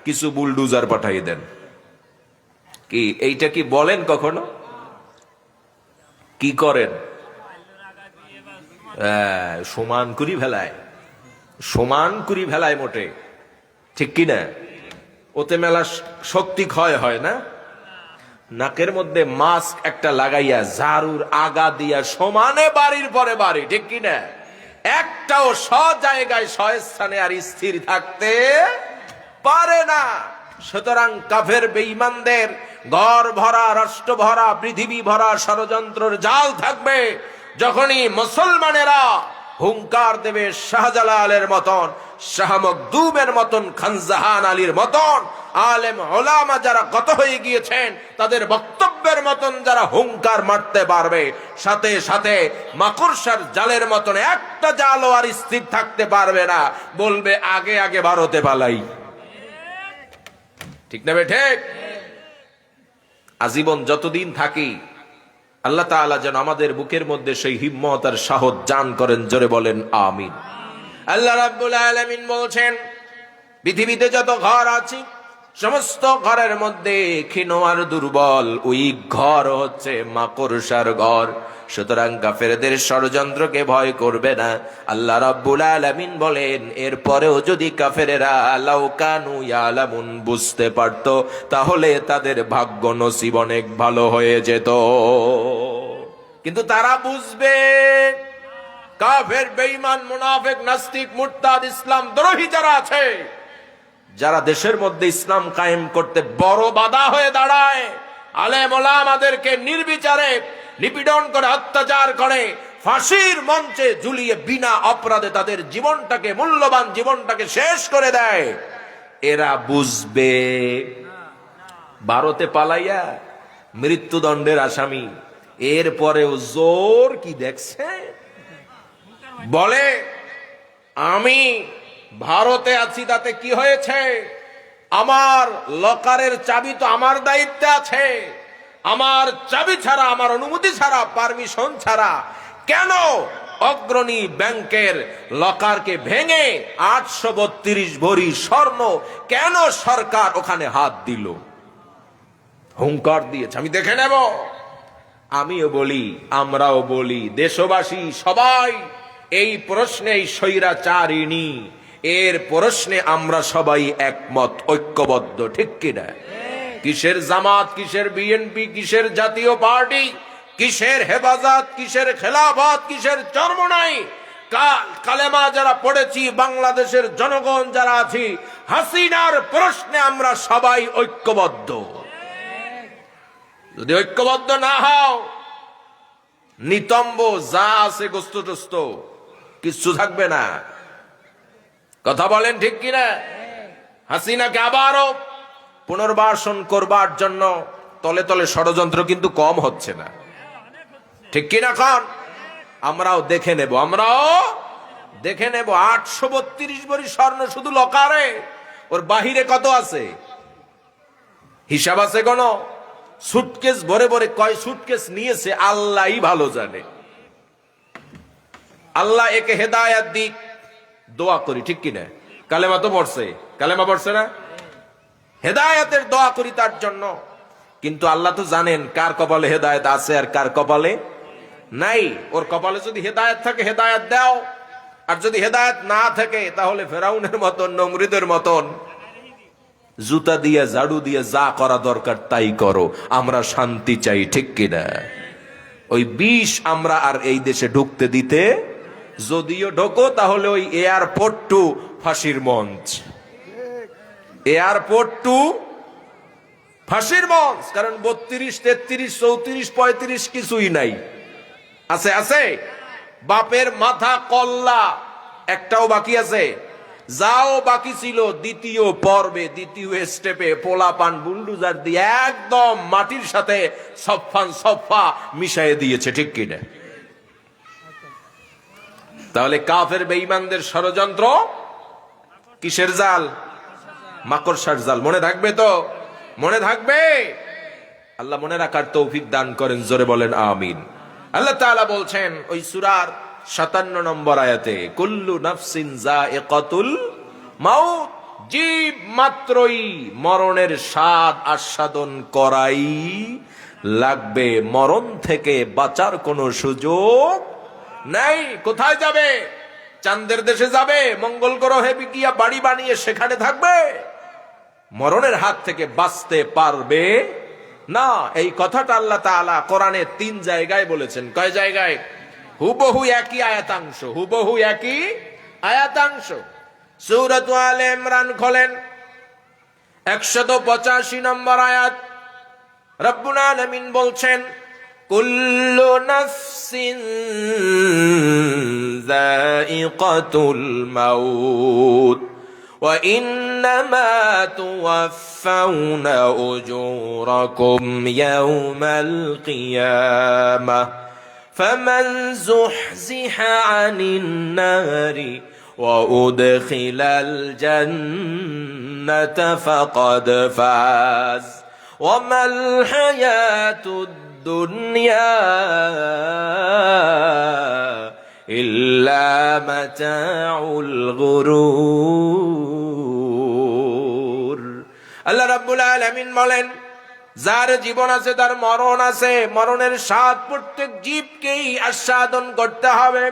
কিছু বুলডুজার পাঠাই দেন। কি এইটা কি বলেন কখনো? কি করেন? সমান করি ভেলায়, সমান করি ভেলায় মোটে, ঠিক কিনা? ওতে মেলা শক্তি ক্ষয় হয় না? নাকের মধ্যে মাস্ক একটা লাগাইয়া ঝাড়ুর আগা দিয়া সমানে বাড়ির পরে বাড়ি, ঠিক কিনা? একটাও জায়গায় স্থানে আর স্থির থাকতে পারে না। সুতরাং কাফের বেঈমানদের ঘর ভরা, রাষ্ট্র ভরা, পৃথিবী ভরা ষড়যন্ত্রের জাল থাকবে। যখনই মুসলমানেরা হুঙ্কার দেবে শাহজালালের মতন, শাহ মখদুমের মতন, খানজাহান আলীর মতন, আলেম ওলামা যারা গত হয়ে গিয়েছেন তাদের বক্তব্যের মতন যারা হুঙ্কার মারতে পারবে, সাথে সাথে মাকড়সার জালের মতন একটা জালও আর স্থির থাকতে পারবে না, বলবে আগে আগে ভারতে পালাই। ঠিক না বে ঠিক? আজীবন যতদিন থাকি আল্লাহ তাআলা যেন আমাদের বুকের মধ্যে সেই হিম্মত আর সাহস দান করেন, জোরে বলেন আমিন। আল্লাহ রাব্বুল আলামিন বলছেন, পৃথিবীতে যত ঘর আছে সমস্ত ঘরের মধ্যে ক্ষীণ আর দুর্বল ওই ঘর হচ্ছে মাকড়সার ঘর। সুতরাং কাফেরদের ষড়যন্ত্রকে ভয় করবে না। আল্লাহ রাব্বুল আলামিন বলেন, এরপরেও যদি কাফেরেরা লাউ কানু ইয়ালামুন বুঝতে পারত, তাহলে তাদের ভাগ্য নসিব অনেক ভালো হয়ে যেত। কিন্তু তারা বুঝবে, কাফের, বেঈমান, মুনাফিক, নাস্তিক, মুরতাদ, ইসলাম দ্রোহী যারা আছে, যারা দেশের মধ্যে ইসলাম কায়েম করতে বড় বাধা হয়ে দাঁড়ায়, আলেম ওলামাদেরকে নির্বিচারে নিপীড়ন করে, অত্যাচার করে, ফাঁসির মঞ্চে ঝুলিয়ে বিনা অপরাধে তাদের জীবনটাকে, মূল্যবান জীবনটাকে শেষ করে দেয়, এরা বুঝবে ভারতে পালাইয়া মৃত্যুদণ্ডের আসামি। এরপরেও জোর কি দেখছে, বলে আমি ভারতে আছি, তাতে কি হয়েছে? আমার লকারের চাবি তো আমার দায়িত্বে আছে, আমার চাবি ছাড়া, আমার অনুমতি ছাড়া, পারমিশন ছাড়া কেন অগ্রণী ব্যাংকের লকারকে ভেঙে 832 ভরি স্বর্ণ কেন সরকার ওখানে হাত দিল? হুঙ্কার দিয়েছে, আমি দেখে নেব। আমিও বলি, আমরাও বলি, দেশবাসী সবাই এই প্রশ্নে, এই স্বৈরাচারিণী এর প্রশ্নে আমরা সবাই একমত, ঐক্যবদ্ধ, ঠিক কিনা? কিসের জামাত, কিসের বিএনপি, কিসের জাতীয় পার্টি, কিসের হেফাজত, কিসের খেলাফত, কিসের চরমনাই, কালেমা যারা পড়েছি, বাংলাদেশের জনগণ যারা আছি, হাসিনার প্রশ্নে আমরা সবাই ঐক্যবদ্ধ। যদি ঐক্যবদ্ধ না হও, নিতম্ব যা আছে গোস্ত টোস্ত কিচ্ছু থাকবে না। কথা বলেন ঠিক কিনা? হাসিনাকে আবারও পুনর্বাসন করবার জন্য তলে তলে ষড়যন্ত্র কিন্তু কম হচ্ছে না, ঠিক কিনা? এখন আমরাও দেখে নেব, আমরাও দেখে নেব। 832 ভরি স্বর্ণ শুধু লকারে, ওর বাহিরে কত আছে হিসাব আছে কোন? সুটকেস ভরে ভরে কয় সুটকেস নিয়েছে আল্লাহই ভালো জানে। আল্লাহ একে হেদায়াত দিক, দোয়া করি, ঠিক কিনা? কালেমা তো পড়ছে, কালেমা পড়ছে না? হেদায়াতের দোয়া করি তার জন্য। কিন্তু আল্লাহ তো জানেন কার কপালে হেদায়েত আছে আর কার কপালে নাই। ওর কপালে যদি হেদায়েত থাকে হেদায়েত দাও, আর যদি হেদায়েত না থাকে তাহলে ফেরাউনের মতন, নমরুদের মতন জুতা দিয়ে, ঝাড়ু দিয়ে যা করা দরকার তাই করো, আমরা শান্তি চাই, ঠিক কিনা? ওই বিষ আমরা আর এই দেশে ঢুকতে দিতে, যদিও ঢোকো তাহলে ওই এয়ারপোর্ট টু ফাঁসির মঞ্চ, এয়ারপোর্ট টু ফাঁসির মঞ্চ। কারণ 32, 33, 34, 35 কিছুই নাই, আছে আছে বাপের মাথা কল্লা একটাও বাকি আছে। যাও বাকি ছিল দ্বিতীয় পর্বে, দ্বিতীয় স্টেপে পোলাপান বুলডুজার দিয়ে একদম মাটির সাথে সফান সফা মিশিয়ে দিয়েছে, ঠিক কিনা? তাহলে কাফের বেঈমানদের ষড়যন্ত্র কিসের জাল? মাকড়সার জাল। মনে থাকবে তো? মনে থাকবে। আল্লাহ মনে রাখার তৌফিক দান করেন, জোরে বলেন আমিন। আল্লাহ তাআলা বলছেন ওই সূরার 57 নম্বর আয়াতে, কুল্লু নাফসিন যায়িকাতুল মাউত, জীব মাত্রই মরণের স্বাদ আস্বাদন করাই লাগবে, মরণ থেকে বাঁচার কোনো সুযোগ নাই। কোথায় যাবে? চাঁদের দেশে যাবে? মঙ্গল গ্রহে গিয়া বাড়ি বানিয়ে সেখানে থাকবে? মরণের হাত থেকে বাঁচতে পারবে না। এই কথাটা আল্লাহ তাআলা কোরআনে 3 জায়গায় বলেছেন। কয় জায়গায়? হুবহু একই আয়াতাংশ, হুবহু একই আয়াতাংশ। সূরাত আলে ইমরান খোলেন, 185 নম্বর আয়াত। রব্বুল আলামিন বলছেন, কুল্লু নাফসিন যায়িকাতুল মাউত ওয়া ইন্নামা তুওয়াফাউনা উজুরাকুম ইয়াওমাল কিয়ামাহ ফামান যুহজিহা আনিন নারি ওয়া উদখিলাল জান্নাতা ফাকাদ ফাজ ওয়া মাল হায়াতুদ দুনিয়া ইল্লা মাতাউল গুরুর। আল্লাহ রাব্বুল আলামিন বলেন, যার জীবন আছে তার মরণ আছে। মরণের স্বাদ প্রত্যেক জীবকেই আস্বাদন করতে হবে।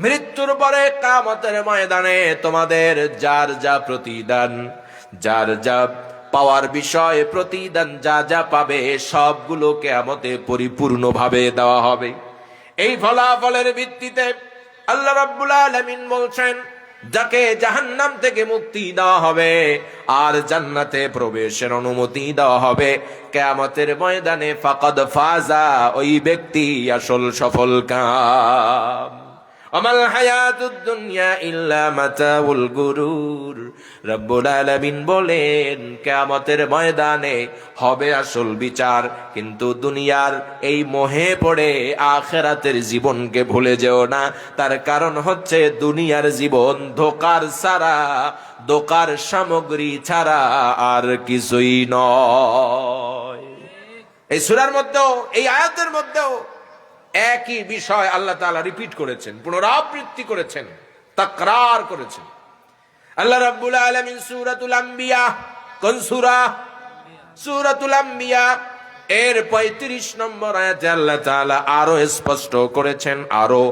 মৃত্যুর পরে কিয়ামতের ময়দানে তোমাদের যার যা প্রতিদান, যার যা পাওয়ার বিষয় প্রতিদান, যা যা পাবে সবগুলো কিয়ামতে পরিপূর্ণভাবে দেওয়া হবে। এই ফলাফলের ভিত্তিতে আল্লাহ রাব্বুল আলামিন বলছেন, যাকে জাহান্নাম থেকে মুক্তি দেওয়া হবে আর জান্নাতে প্রবেশের অনুমতি দেওয়া হবে কিয়ামতের ময়দানে, ফাকাদ ফাজা, ওই ব্যক্তি আসল সফল কাম। আমাল হায়াতুদ দুনিয়া ইল্লা মাতাউল গুরুর। রব্বুল আলামিন বলেন, কিয়ামতের ময়দানে হবে আসল বিচার, কিন্তু দুনিয়ার এই মোহে পড়ে আখিরাতের জীবনকে ভুলে যেও না। তার কারণ হচ্ছে দুনিয়ার জীবন ধোকার ছাড়া, ধোকার সামগ্রী ছাড়া আর কিছুই নয়। এই সূরার মধ্যেও, এই আয়াতের মধ্যেও একই বিষয় আল্লাহ তাআলা রিপিট করেছেন, পুনরাবৃত্তি করেছেন, তাকরার করেছেন। আল্লাহ রাব্বুল আলামিন সূরাতুল আম্বিয়া, কোন সূরা? সূরাতুল আম্বিয়া এর 35 নম্বর আয়াতে আল্লাহ তাআলা আরো স্পষ্ট করেছেন, আরো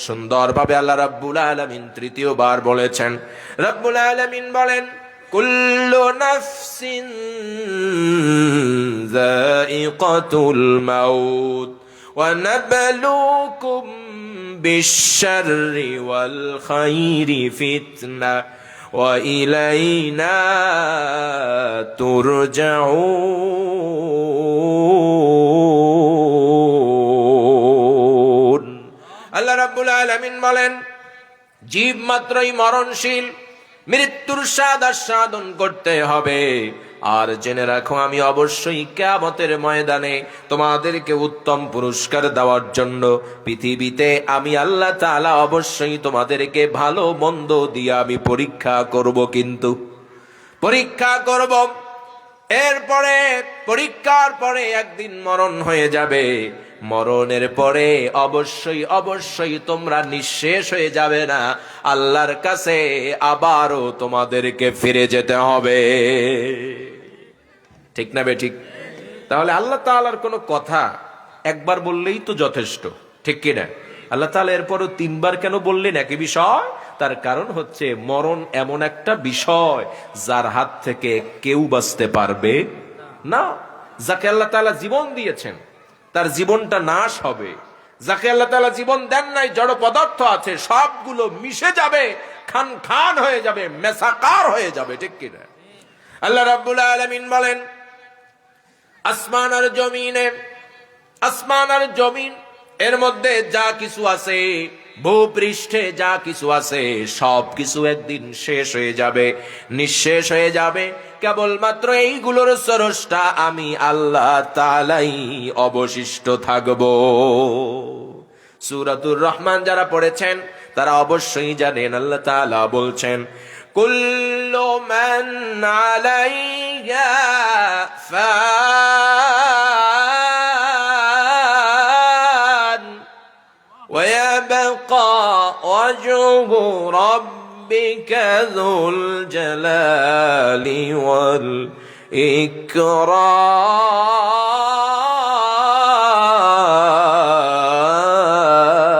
সুন্দরভাবে আল্লাহ রাব্বুল আলামিন তৃতীয়বার বলেছেন। রাব্বুল আলামিন বলেন, কুল্লু নাফসিন যায়িকাতুল মাউত وَنَبْلُوكُمْ بِالشَّرِّ وَالْخَيْرِ فِتْنَةً وَإِلَيْنَا تُرْجَعُونَ। আল্লাহ রাব্বুল আলামিন বলেন, জীব মাত্রই মরণশীল, মৃত্যুর স্বাদ আস্বাদন করতে হবে। আর জেনে রাখো, আমি অবশ্যই কিয়ামতের ময়দানে তোমাদেরকে উত্তম পুরস্কার দেওয়ার জন্য পৃথিবীতে আমি আল্লাহ তাআলা অবশ্যই তোমাদেরকে ভালো মন্দ দিয়ে আমি পরীক্ষা করব। কিন্তু পরীক্ষা করব, এরপরে পরীক্ষার পরে একদিন মরণ হয়ে যাবে। মরণের পরে অবশ্যই অবশ্যই তোমরা নিঃশেষ হয়ে যাবে না, আল্লাহর কাছে আবারও তোমাদেরকে ফিরে যেতে হবে। ঠিক না বেঠিক? তাহলে আল্লাহ তাআলার কোনো কথা একবার বললেই তো যথেষ্ট, ঠিক কিনা? আল্লাহ তাআলা এরপরও 3 বার কেন বললেন একই বিষয়? তার কারণ হচ্ছে মরণ এমন একটা বিষয় যার হাত থেকে কেউ বাঁচতে পারবে না। যাকে আল্লাহ তাআলা জীবন দিয়েছেন তার জীবনটা নাশ হবে। যাকে আল্লাহ তাআলা জীবন দেন নাই, জড় পদার্থ আছে, সবগুলো মিশে যাবে, খান খান হয়ে যাবে, মেসাকার হয়ে যাবে, ঠিক কিনা? আল্লাহ রাব্বুল আলামিন বলেন, আসমান আর জমিনে, আসমান আর জমিন এর মধ্যে যা কিছু আছে, ভূপৃষ্ঠে যা কিছু আছে, সব কিছু একদিন শেষ হয়ে যাবে, নিঃশেষ হয়ে যাবে। কেবলমাত্র এইগুলোর স্রষ্টা আমি আল্লাহ তাআলাই অবশিষ্ট থাকব। সূরাতুর রহমান যারা পড়েছেন তারা অবশ্যই জানেন, আল্লাহ তাআলা বলছেন, কুল্লু মান আলাইহা ফান ওয়া ইয়াবকা ওয়াজহু রাব্বিকা যুল জালালি ওয়াল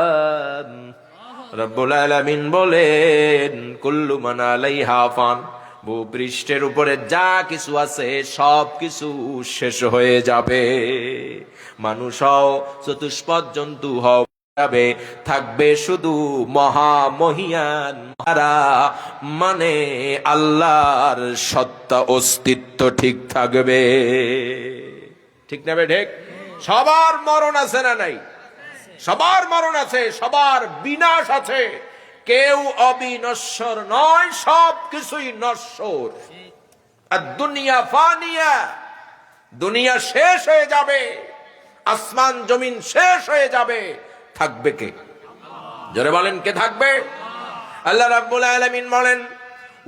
ইকরাম। রব্বুল আলামিন বলেন কুল্লু মান আলাইহা ফান, ভূপৃষ্ঠের উপরে যা কিছু আছে সব কিছু শেষ হয়ে যাবে। মানুষ হও, চতুষ্পদ জন্তু হও, যাবে, থাকবে শুধু মহামহিয়ান মারা, মানে আল্লাহর সত্তা অস্তিত্ব ঠিক থাকবে। ঠিক না ঠিক? সবার মরণ আছে না নাই? সবার মরণ আছে, সবার বিনাশ আছে, কেউ অবিনশ্বর নয়, সব কিছুই নশ্বর। আর দুনিয়া ফানিয়া, দুনিয়া শেষ হয়ে যাবে, আসমান জমিন শেষ হয়ে যাবে, থাকবে কে? জোরে বলেন কে থাকবে? আল্লাহ রাব্বুল আলামিন বলেন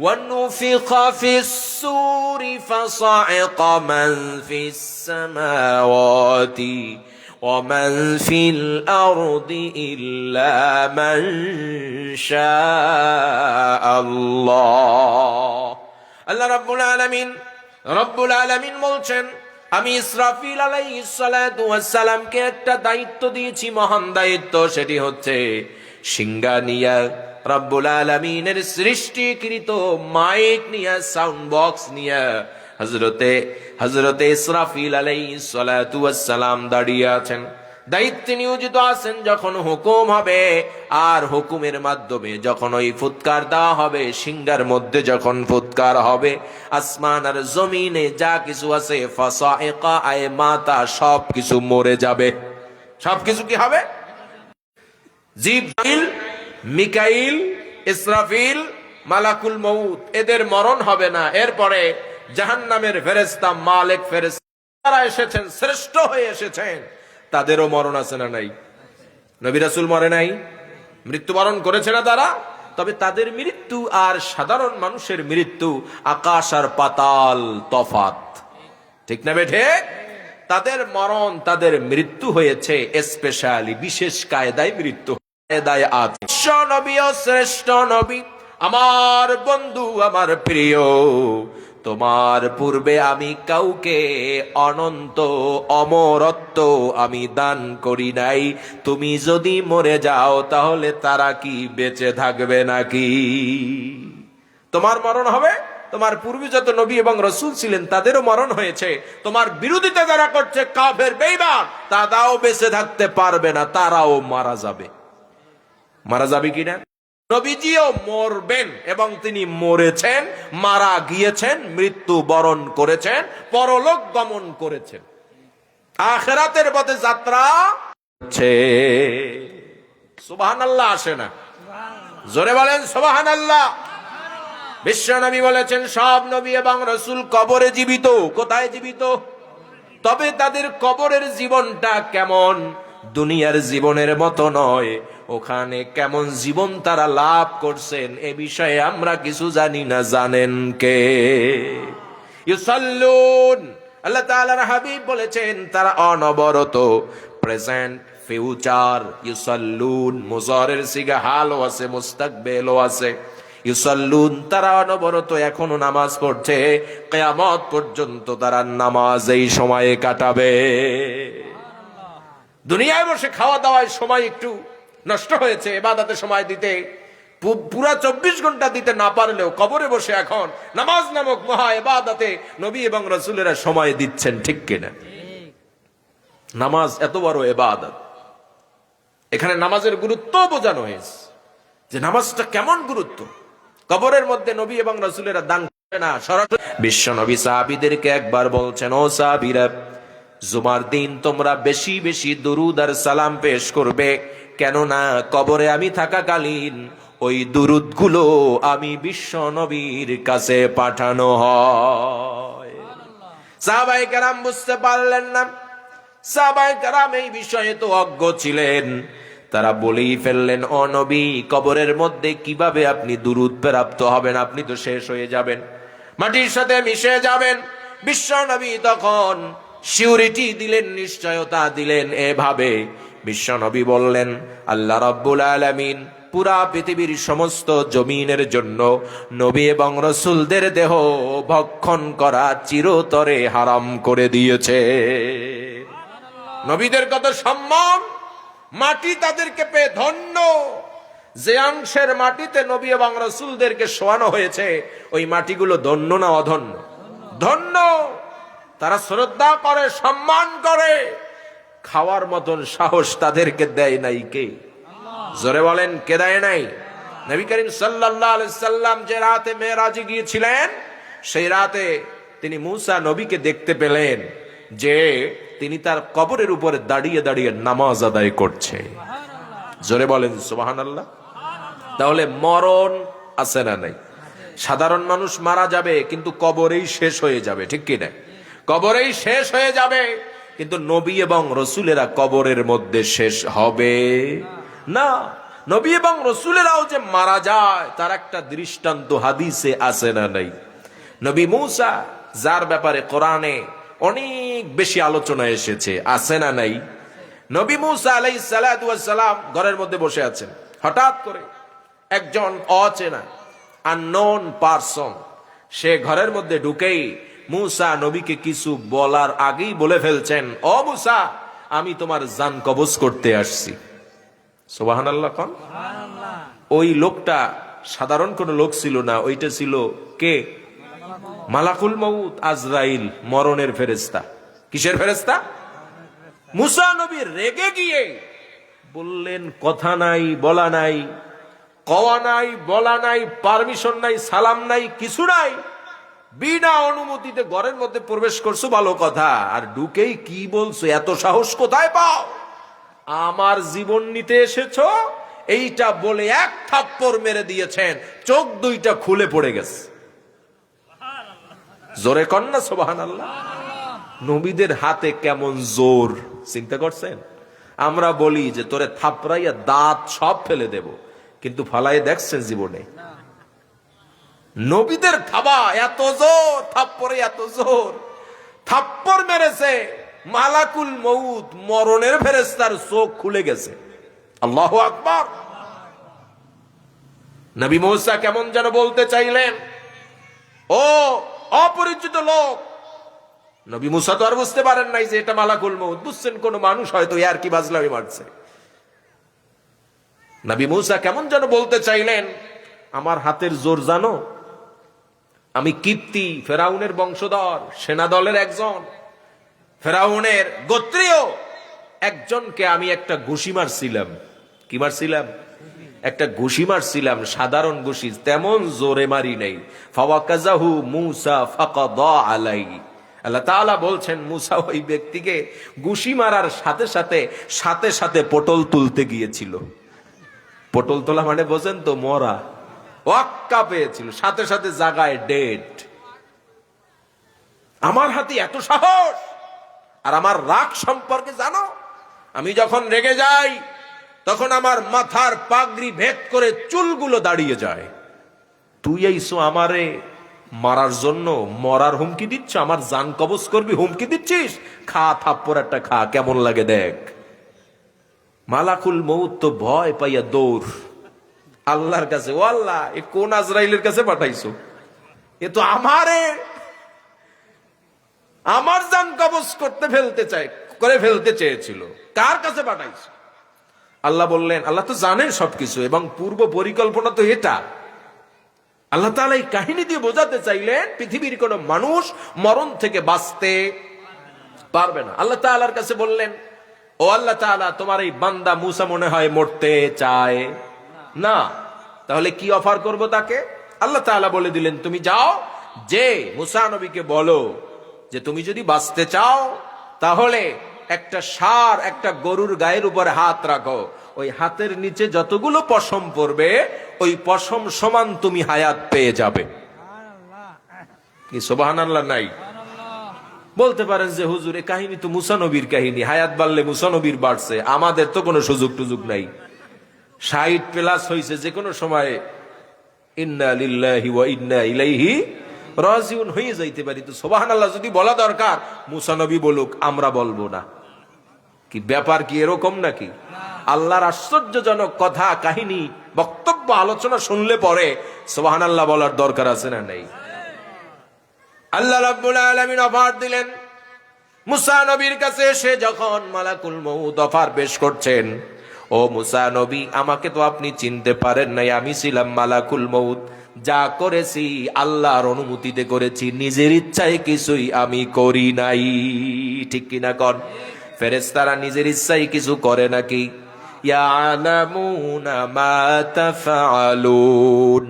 ওয়ানুফিখা ফিস সূরি ফাসাইকা মান ফিস সামাওয়াতি ومن في الأرض إلا من شاء الله। আল্লাহ রাব্বুল আলামিন বলছেন, আমি ইসরাফিল আলাইহিস সালাতু ওয়াস সালামকে একটা দায়িত্ব দিয়েছি, মহান দায়িত্ব। সেটি হচ্ছে সিংহা নিয়া রব্বুল আলামিনের সৃষ্টিকৃত মাইক নিয়া, সাউন্ড বক্স নিয়া হযরতে ইসরাফিল আলাইহিস সালাতু ওয়াস সালাম দাঁড়িয়ে আছেন, দায়িত্বে নিয়োজিত আছেন। যখন হুকুম হবে আর হুকুমের মাধ্যমে যখন ওই ফুৎকার দেওয়া হবে, সিংহার মধ্যে যখন ফুৎকার হবে, আসমান আর জমিনে যা কিছু আছে ফাসাইকা আয় মাতা, সব কিছু মরে যাবে। সব কিছু কি হবে? জিবরিল, মিকাইল, ইসরাফিল, মালাকুল মউত, এদের মরণ হবে না। এরপরে জাহান্নামের ফেরেশতা, মালিক ফেরেশতা যারা এসেছেন, শ্রেষ্ঠ হয়ে এসেছেন, তাদেরও মরণ আছে না নাই? নবী রাসূল মরে নাই, মৃত্যুবরণ করেছে না তারা? তবে তাদের মৃত্যু আর সাধারণ মানুষের মৃত্যু আকাশ আর পাতাল তফাত। ঠিক না বেঠে? তাদের মরণ, তাদের মৃত্যু হয়েছে স্পেশালি, বিশেষ কায়দায় মৃত্যু, কায়দায় আছে। বিশ্ব নবী ও শ্রেষ্ঠ নবী, আমার বন্ধু, আমার প্রিয়, তোমার পূর্বে আমি কাউকে অনন্ত অমরত্ব আমি দান করি নাই। তুমি যদি মরে যাও তাহলে তারা কি বেঁচে থাকবে নাকি? তোমার মরণ হবে, তোমার পূর্বে যত নবী এবং রাসূল ছিলেন তাদেরও মরণ হয়েছে। তোমার বিরোধিতা যারা করছে, কাফের বেঈমান, তারাও বেঁচে থাকতে পারবে না, তারাও মারা যাবে। মারা যাবে কিনা? নবীজিও মরবেন এবং তিনি মরেছেন, মারা গিয়েছেন, মৃত্যু বরণ করেছেন, পরলোক গমন করেছেন, আখিরাতের পথে যাত্রা হচ্ছে। সুবহানাল্লাহ আসে না? জোরে বলেন সুবহানাল্লাহ। বিশ্ব নবী বলেছেন, সব নবী এবং রাসূল কবরে জীবিত। কোথায় জীবিত? তবে তাদের কবরের জীবনটা কেমন? দুনিয়ার জীবনের মতো নয়। ওখানে কেমন জীবন তারা লাভ করছেন এ বিষয়ে আমরা কিছু জানি না। জানেন কে? ইউসাল্লুন, আল্লাহ তাআলার হাবিব বলেছেন তারা অনবরত, প্রেজেন্ট, ফিউচার, ইউসাল্লুন, মুজারের সিগা হালও আছে, মুস্তাকবিলও আছে। ইউসাল্লুন, তারা অনবরত এখনো নামাজ পড়ছে, কিয়ামত পর্যন্ত তারা নামাজ এই সময়ে কাটাবে। দুনিয়ায় বসে খাওয়া দাওয়ায় সময় একটু নষ্ট হয়েছে, ইবাদতে সময় দিতে পুরা 24 ঘন্টা দিতে না পারলেও কবরে বসে এখন নামাজ নামক মহা ইবাদতে নবী এবং রাসূলেরা সময় দিচ্ছেন। ঠিক কিনা? নামাজ এত বড় ইবাদত, এখানে নামাজের গুরুত্ব বোঝানো হয়েছে যে নামাজটা কেমন গুরুত্ব। কবরের মধ্যে নবী এবং রাসূলেরা দান করে না, সরাসরি বিশ্ব নবী সাহাবীদেরকে একবার বলছেন, ও সাহাবীরা, জুমার দিন তোমরা বেশি বেশি দুরুদ আর সালাম পেশ করবে, কেননা কবরে আমি থাকাকালীন ওই দুরুদ গুলো আমি বিশ্ব নবীর কাছে পাঠানো হয়। সাহাবায়ে কেরাম বুঝতে পারলেন না, সাহাবায়ে কেরাম এই বিষয়ে তো অজ্ঞ ছিলেন। তারা বলেই ফেললেন, ও নবী, কবরের মধ্যে কিভাবে আপনি দুরুদ প্রাপ্ত হবেন? আপনি তো শেষ হয়ে যাবেন, মাটির সাথে মিশে যাবেন। বিশ্ব নবী তখন সিউরিটি দিলেন, নিশ্চয়তা দিলেন এভাবে। বিশ্ব নবী বললেন, আল্লাহ রাব্বুল আলামিন পুরা পৃথিবীর সমস্ত জমিনের জন্য নবী এবং রাসূলদের দেহ ভক্ষণ করা চিরতরে হারাম করে দিয়েছে। নবীদের কত সম্মান, মাটি তাদেরকে পেয়ে ধন্য। যে অংশের মাটিতে নবী এবং রাসূলদেরকে শোয়ানো হয়েছে ওই মাটিগুলো ধন্য না অধন্য? ধন্য। তারা শ্রদ্ধা করে, সম্মান করে। খাওয়ার মতন সাহস তাদেরকে দেয় নাই কে? জোরে বলেন, কে দেয় নাই? নবী করিম সাল্লাল্লাহু আলাইহি সাল্লাম যে রাতে মেরাজে গিয়েছিলেন, সেই রাতে তিনি মূসা নবীকে দেখতে পেলেন যে তিনি তার কবরের উপরে দাঁড়িয়ে দাঁড়িয়ে নামাজ আদায় করছে। জোরে বলেন সুবহানাল্লাহ। তাহলে মরণ আছে না নাই? সাধারণ মানুষ মারা যাবে কিন্তু কবরেই শেষ হয়ে যাবে, ঠিক কি না? কবরেই শেষ হয়ে যাবে, কিন্তু নবী এবং রাসূলেরা কবরের মধ্যে শেষ হবে না। নবী এবং রাসূলেরাও যে মারা যায় তার একটা দৃষ্টান্ত হাদিসে আছে না নাই? নবী মূসা, যার ব্যাপারে কোরআনে অনেক বেশি আলোচনা এসেছে, আছে না নাই? নবী মূসা আলাইহিস সালাতু ওয়াস সালাম ঘরের মধ্যে বসে আছেন। হঠাৎ করে একজন অচেনা আননোন পারসন সে ঘরের মধ্যে ঢুকেই মূসা নবীকে কিছু বলার আগেই বলে ফেলছেন, ও মূসা, আমি তোমার জান কবজ করতে আসছি। সুবহানাল্লাহ কোন? ওই লোকটা সাধারণ কোন লোক ছিল না, ওইটা ছিল কে? মালাকুল মউত, আজরাইল, মরণের ফেরেশতা। কিসের ফেরেশতা? মূসা নবী রেগে গিয়ে বললেন, কথা নাই, বলা নাই, কওয়া নাই, বলা নাই, পারমিশন নাই, সালাম নাই, কিছু নাই, বিনা অনুমতিতে ঘরের মধ্যে প্রবেশ করছো, ভালো কথা, আর ঢুকেই কি বলছো? এত সাহস কোথায় পাও? আমার জীবন নিতে এসেছো? এইটা বলে এক থাপ্পড় মেরে দিয়েছেন, চোখ দুইটা খুলে পড়ে গেছে। জোরে কন্যা সুবহানাল্লাহ। নবীদের হাতে কেমন জোর, চিন্তা করছেন? আমরা বলি যে তোরে থাপড়াইয়া দাঁত সব ফেলে দেব, কিন্তু ফালাই দেখছেন জীবনে? নবীদের থাবা এত জোর, থাপ্পড়ে এত জোর, থাপ্পড় মেরেছে মালাকুল মউত, মরণের ফেরেশতার চোখ খুলে গেছে। আল্লাহু আকবার। নবী মূসা কেমন যেন বলতে চাইলেন, ও অপরিচিত লোক। নবী মূসা তো আর বুঝতে পারেন নাই যে এটা মালাকুল মউত, বুঝছেন কোন মানুষ হয়তো আর কি বাজলামি মারছে। নবী মূসা কেমন যেন বলতে চাইলেন, আমার হাতের জোর জানো? আমি কিপ্তি, ফেরাউনের বংশধর, সেনা দলের একজন, ফেরাউনের গোত্রীয় একজনকে আমি একটা ঘুষি মারছিলাম। কি মারছিলাম? একটা ঘুষি মারছিলাম, সাধারণ ঘুষি, তেমন জোরে মারি নাই। ফাওয়াকাযাহু মূসা ফাকাদা আলাইহি। আল্লাহ তাআলা বলছেন, মূসা ওই ব্যক্তিকে ঘুষি মারার সাথে সাথে সাথে সাথে পটল তুলতে গিয়েছিল। পটল তোলা মানে বোঝেন তো? মরা, ওয়াক্কা পেয়েছিল, সাথে সাথে জাগায় ডেড। আমার হাতে এত সাহস! আর আমার রাগ সম্পর্কে জানো? আমি যখন রেগে যাই তখন আমার মাথার পাগড়ি ভেদ করে চুলগুলো দাঁড়িয়ে যায়। তুই এইসো আমারে মারার জন্য, মরার হুমকি দিচ্ছ, আমার জান কবজ করবি হুমকি দিচ্ছিস? খা থাপ্পড় একটা খা, কেমন লাগে দেখ। মালাকুল মউত তো ভয় পাইয়া দৌড় আল্লাহর কাছে। ও আল্লাহ, এ কোন আজরাইলের কাছে পাঠাইছো? এ তো আমার জান কবজ করে ফেলতে চেয়েছিল। কার কাছে পাঠাইছো? আল্লাহ বললেন, আল্লাহ তো জানেন সবকিছু এবং পূর্ব পরিকল্পনা তো এটা। আল্লাহ তাআলা এই কাহিনী দিয়ে বোঝাতে চাইলেন পৃথিবীর কোন মানুষ মরণ থেকে বাঁচতে পারবে না। আল্লাহ তাআলার কাছে বললেন, ও আল্লাহ তাআলা, তোমার এই বান্দা মূসা মনে হয় মরতে চায় না, তাহলে কি অফার করব তাকে? আল্লাহ তাআলা বলে দিলেন, তুমি যাও, যে মূসা নবীকে বলো যে তুমি যদি বাঁচতে চাও তাহলে একটা ষাঁড়, একটা গরুর গায়ের উপরে হাত রাখো, ওই হাতের নিচে যতগুলো পশম পড়বে ওই পশম সমান তুমি হায়াত পেয়ে যাবে। কি সুবহানাল্লাহ নাই? বলতে পারেন যে হুজুর, এই কাহিনী তো মূসা নবীর কাহিনী, হায়াত বাড়লে মূসা নবীর বাড়ছে, আমাদের তো কোনো সুযোগ টুযোগ নাই, 60+ হয়েছে, যে কোনো সময় ইন্না লিল্লাহি ওয়া ইন্না ইলাইহি রাজিউন হয়ে যাইতে পারি। তো সুবহানাল্লাহ যদি বলা দরকার, মূসা নবী বলুক, আমরা বলবো না। কি ব্যাপার কি এরকম নাকি? আল্লাহর আশ্চর্যজনক কথা কাহিনী বক্তব্য আলোচনা শুনলে পরে সুবহানাল্লাহ বলার দরকার আছে না নেই? আল্লাহ রাব্বুল আলামিন অফার দিলেন মুসা নবীর কাছে। এসে যখন মালাকুল মউত অফার পেশ করছেন, ও মুসা নবী, আমাকে তো আপনি চিনতে পারেন নাই, আমি ছিলাম মালাকুল মউত। যা করেছি আল্লাহর অনুমতিতে করেছি, নিজের ইচ্ছায় কিছুই আমি করি নাই। ঠিক কিনা কন? ফেরেশতারা নিজের ইচ্ছায় কিছু করে নাকি? ইয়ালামুনা মা তাফআলুন।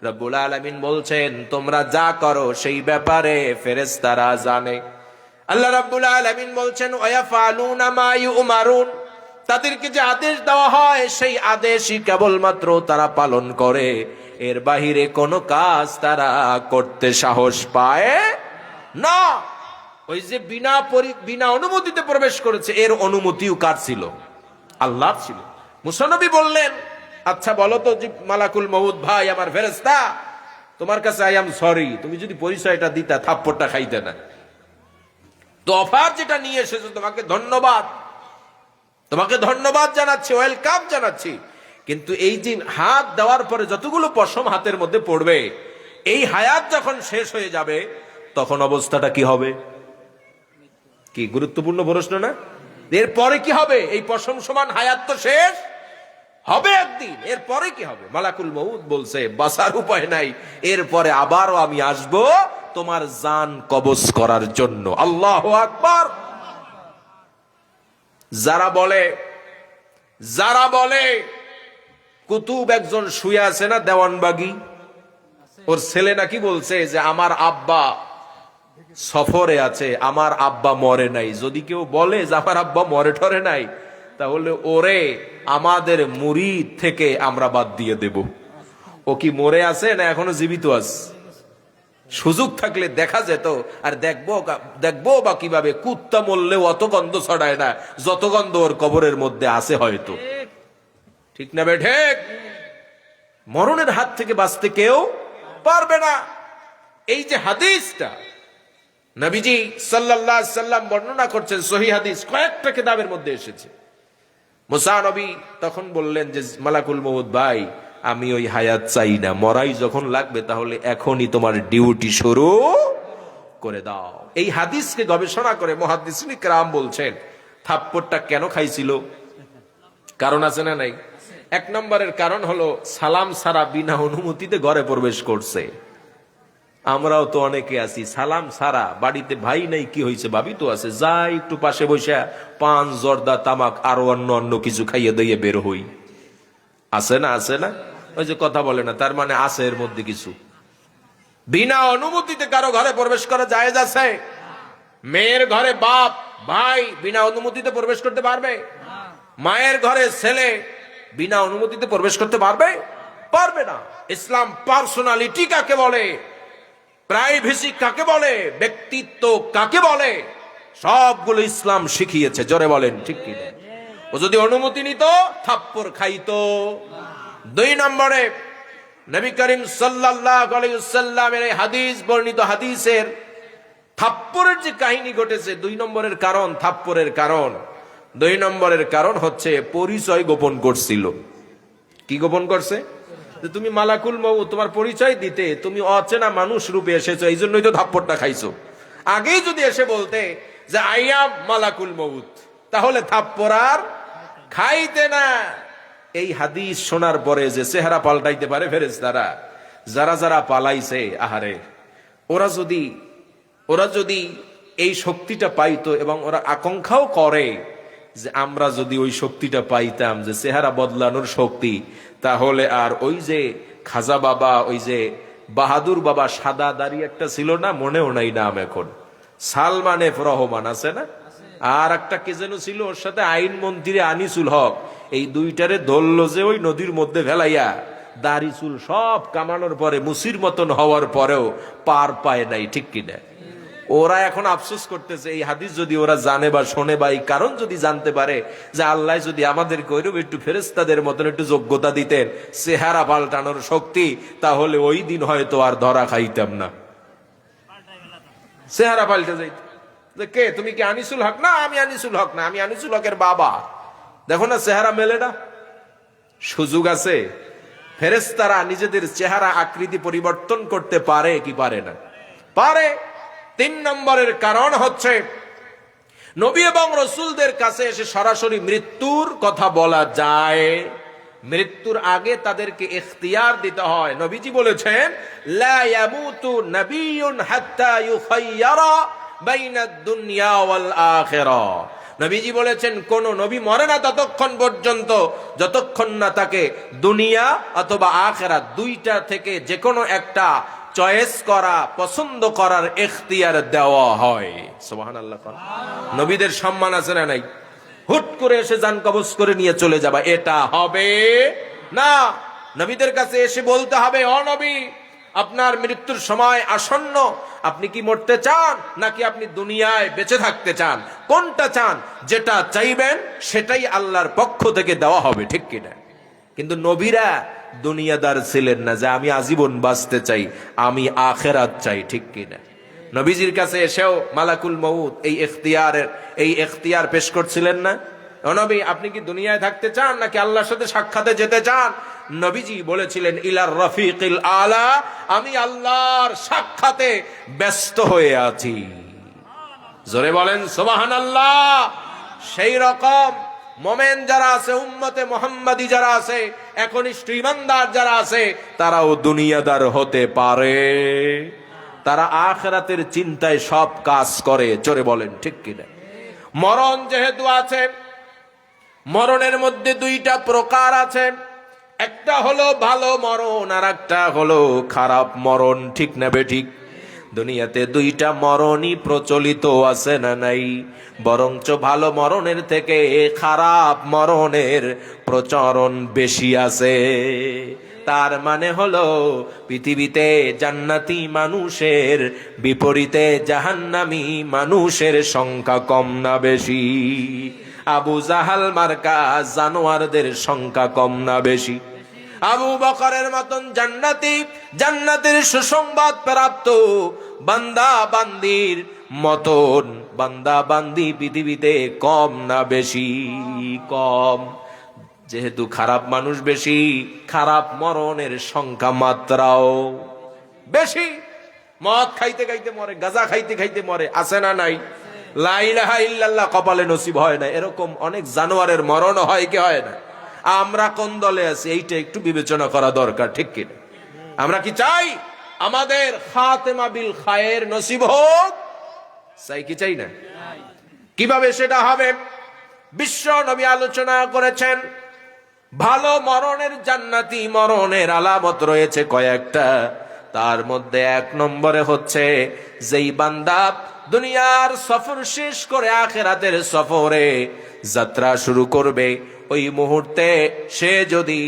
রব্বুল আলামিন বলছেন তোমরা যা করো সেই ব্যাপারে ফেরেশতারা জানে। আল্লাহ রাব্বুল আলামিন বলছেন ওয়ায়াফালুনা মা ইউমারুন, তাদেরকে যে আদেশ দেওয়া হয় সেই আদেশই কেবলমাত্র তারা পালন করে, এর বাহিরে কোনো কাজ তারা করতে সাহস পায় না। ওই যে বিনা অনুমতিতে প্রবেশ করেছে, এর অনুমতিও কার ছিল? আল্লাহর ছিল। মুসা নবী বললেন আচ্ছা বলো তো মালাকুল মউত ভাই, আমার ফেরেশতা, তোমার কাছে আই এম সরি, তুমি যদি পরিচয়টা দিতা থাপ্পড়টা খাইতে না। তো অফার যেটা নিয়ে এসেছো তোমাকে ধন্যবাদ, তোমাকে ধন্যবাদ জানাচ্ছি, ওয়েলকাম জানাচ্ছি। কিন্তু এই যে হাত দেওয়ার পরে যতগুলো পশম হাতের মধ্যে পড়বে, এই হায়াত যখন শেষ হয়ে যাবে তখন অবস্থাটা কি হবে? কি গুরুত্বপূর্ণ প্রশ্ন না? এরপরে কি হবে? এই পশম সমান হায়াত তো শেষ হবে একদিন, এরপরে কি হবে? মালাকুল মউত বলছে বাঁচার উপায় নাই, এরপরে আবারও আমি আসব তোমার জান কবজ করার জন্য। আল্লাহু আকবার। যারা বলে কুতুব একজন শুয়ে আছে না দেওয়ানবাগি, ওর ছেলে নাকি বলছে যে আমার আব্বা সফরে আছে, আমার আব্বা মরে নাই। যদি কেউ বলে যে আমার আব্বা মরে ঠরে নাই, তাহলে ওরে আমাদের মুরিদ থেকে আমরা বাদ দিয়ে দেব। ও কি মরে আছে না এখনো জীবিত আছে? সুযোগ থাকলে দেখা যেত। আর দেখবো বা কিভাবে? কুত্তা মরলেও অত গন্ধ ছড়ায় না যত গন্ধ ওর কবরের মধ্যে আছে হয়তো। ঠিক না বেঠে? মরণের হাত থেকে বাঁচতে কেউ পারবে না। এই যে হাদিসটা নবীজি সাল্লাল্লাহু আলাইহি সাল্লাম বর্ণনা করছেন, সহিহ হাদিস, কয়েকটা কিতাবের মধ্যে এসেছে। মুসা নবী তখন বললেন যে মালাকুল মউত ভাই, আমি ওই হায়াত চাই না, মরাই যখন লাগবে তাহলে এখনই তোমার ডিউটি শুরু করে দাও। এই হাদিসকে গবেষণা করে মুহাদ্দিসিন কিরাম বলছেন থাপ্পড়টা কেন খাইছিল? কারণ আছে না নাই? এক নম্বরের কারণ হলো সালাম সারা বিনা অনুমতিতে ঘরে প্রবেশ করছে। আমরাও তো অনেকে আছি সালাম সারা, বাড়িতে ভাই নাই কি হয়েছে, ভাবি তো আছে, যাই একটু পাশে বসে পান জর্দা তামাক আরো অন্য কিছু খাইয়ে দিয়ে বের হই। আছে না? আছে না? ওই যে কথা বলে না, তার মানে আছে এর মধ্যে কিছু। বিনা অনুমতিতে কারো ঘরে প্রবেশ করা জায়েজ আছে? মেয়ের ঘরে বাপ ভাই বিনা অনুমতিতে প্রবেশ করতে পারবে? মায়ের ঘরে ছেলে বিনা অনুমতিতে প্রবেশ করতে পারবে? পারবে না। ইসলাম পার্সোনালিটি কাকে বলে, প্রাইভেসি কাকে বলে, ব্যক্তিত্ব কাকে বলে, সবগুলো ইসলাম শিখিয়েছে। জোরে বলেন ঠিক কি? ও যদি অনুমতি নিত থাপ্পড় খাইতো। দুই নম্বরে নবী করিম সাল্লাল্লাহু আলাইহি ওয়াসাল্লামের হাদিস, বর্ণিত হাদিসের থাপ্পড়ের যে কাহিনী ঘটেছে, দুই নম্বরের কারণ থাপ্পড়ের কারণ, দুই নম্বরের কারণ হচ্ছে পরিচয় গোপন করছিল। কি গোপন করছে? যে তুমি মালাকুল মউত, তোমার পরিচয় দিতে তুমি অচেনা মানুষ রূপে এসেছো, এই জন্যই তো থাপ্পড়টা খাইছো। আগেই যদি এসে বলতে যে আই অ্যাম মালাকুল মউত, তাহলে থাপ্পড় আর খাইতে না। এই হাদিস শোনার পরে যে চেহারা পাল্টাইতে পারে ফেরেশতারা, যারা পালাইছে, আহারে, ওরা যদি এই শক্তিটা পাইতো, এবং ওরা আকাঙ্ক্ষাও করে যে আমরা যদি ওই শক্তিটা পাইতাম, যে চেহারা বদলানোর শক্তি, তাহলে আর ওই যে খাজা বাবা, ওই যে বাহাদুর বাবা সাদা দাড়ি একটা ছিল না, মনেও নাই নাম এখন, সালমান এফ রহমান আছে না, আর একটা কে যেন ছিল ওর সাথে আইন মন্ত্রী আনিসুল হক, এই দুইটারে ধরলো যে ওই নদীর মধ্যে ফেলাইয়া, দাড়ি চুল সব কামানোর পরে মুসির মতন হওয়ার পরেও পার পায় নাই। ঠিক কিনা? ওরা এখন আফসোস করতেছে, এই হাদিস যদি ওরা জানে বা শোনে, বা এই কারণ যদি জানতে পারে যে আল্লাহ যদি আমাদেরকে ওইরকম একটু ফেরেশতাদের মতন একটু যোগ্যতা দিতেন, চেহারা পাল্টানোর শক্তি, তাহলে ওই দিন হয়তো আর ধরা খাইতাম না। চেহারা পাল্টে যাইত। যে কে তুমি? কি আনিসুল হক? না, আমি আনিসুল হক না, আমি আনিসুল হকের বাবা। দেখো না চেহারা মেলে না, সুযোগ আছে। ফেরেশতারা নিজেদের চেহারা আকৃতি পরিবর্তন করতে পারে কি পারে না? পারে। 3 নম্বরের কারণ হচ্ছে নবী এবং রাসূলদের কাছে এসে সরাসরি মৃত্যুর কথা বলা যায়। মৃত্যুর আগে তাদেরকে ইখতিয়ার দিতে হয়। নবীজি বলেছেন, লা ইয়ামুতু নাবিয়্যুন হাত্তা ইউখায়্যারা বাইনাদ দুনিয়া ওয়াল আখিরাহ। নবীজি বলেছেন, কোন নবী মরে না ততক্ষণ পর্যন্ত যতক্ষণ না তাকে দুনিয়া অথবা আখিরাত দুইটা থেকে যে কোনো একটা চয়েস করা, পছন্দ করার ইখতিয়ার দেওয়া হয়। সুবহানাল্লাহ। নবীদের সম্মান আছে না নাই? হুট করে এসে জান কবজ করে নিয়ে চলে যাবা, এটা হবে না। নবীদের কাছে এসে বলতে হবে, ও নবী, আপনার মৃত্যুর সময় আসন্ন, আপনি কি মরতে চান নাকি আপনি দুনিয়ায় বেঁচে থাকতে চান? কোনটা চান? যেটা চাইবেন সেটাই আল্লাহর পক্ষ থেকে দেওয়া হবে, ঠিক কিনা? কিন্তু নবীরা দুনিয়াদার ছিলেন না যে আমি আজীবন বাঁচতে চাই, আমি আখিরাত চাই, ঠিক কিনা? নবীজির কাছে এসেও মালাকুল মউত এই ইখতিয়ার পেশ করছিলেন না? ও নবী, আপনি কি দুনিয়ায় থাকতে চান নাকি আল্লাহর সাথে সাক্ষাতে যেতে চান? নবীজি বলেছিলেন, ইলার রফিকিল আলা, আমি আল্লাহর সাক্ষাতে ব্যস্ত হয়ে আছি। জোরে বলেন সুবহানাল্লাহ। সেই রকম মোমেন যারা আছে, উম্মতে মুহাম্মাদি যারা আছে, একনিষ্ঠ ঈমানদার যারা আছে, তারাও দুনিয়াদার হতে পারে। তারা আখিরাতের চিন্তায় সব কাজ করে। জোরে বলেন ঠিক কিনা? মরণ যেহেতু আছে, মরণের মধ্যে 2টা প্রকার আছে। একটা হলো ভালো মরণ, আর একটা হলো খারাপ মরণ, ঠিক না বেঠিক? দুনিয়াতে 2টা মরণই প্রচলিত আছে না নাই? বরঞ্চ ভালো মরণের থেকে খারাপ মরণের প্রচলন বেশি আছে। তার মানে হলো পৃথিবীতে জান্নাতি মানুষের বিপরীতে জাহান্নামী মানুষের সংখ্যা কম না বেশি? আবু জাহাল মার্কা জানোয়ারদের সংখ্যা কম না বেশি? আবু বকরের মতন জান্নাতের সুসংবাদ প্রাপ্ত বান্দা বান্দি পৃথিবীতে কম না বেশি? কম। যেহেতু খারাপ মানুষ বেশি, খারাপ মরণের সংখ্যা মাত্রাও বেশি। মদ খাইতে খাইতে মরে, গাঁজা খাইতে খাইতে মরে, আছে না নাই? লা ইলাহা ইল্লাল্লাহ কপালে নসিব হয় না, এরকম অনেক জানোয়ারের মরণ হয় কি হয় না? আমরা কোন দলে আছি এইটা একটু বিবেচনা করা দরকার, ঠিক কিনা? আমরা কি চাই আমাদের খাতেমা বিল খায়ের নসিব হোক? চাই কি চাই না? কিভাবে সেটা হবে? বিশ্ব নবী আলোচনা করেছেন, ভালো মরণের, জান্নাতি মরণের আলামত রয়েছে কয়েকটা। তার মধ্যে 1 নম্বরে হচ্ছে, যেই বান্দা দুনিয়ার সফর শেষ করে আখিরাতের সফরে যাত্রা শুরু করবে, ওই মুহূর্তে সে যদি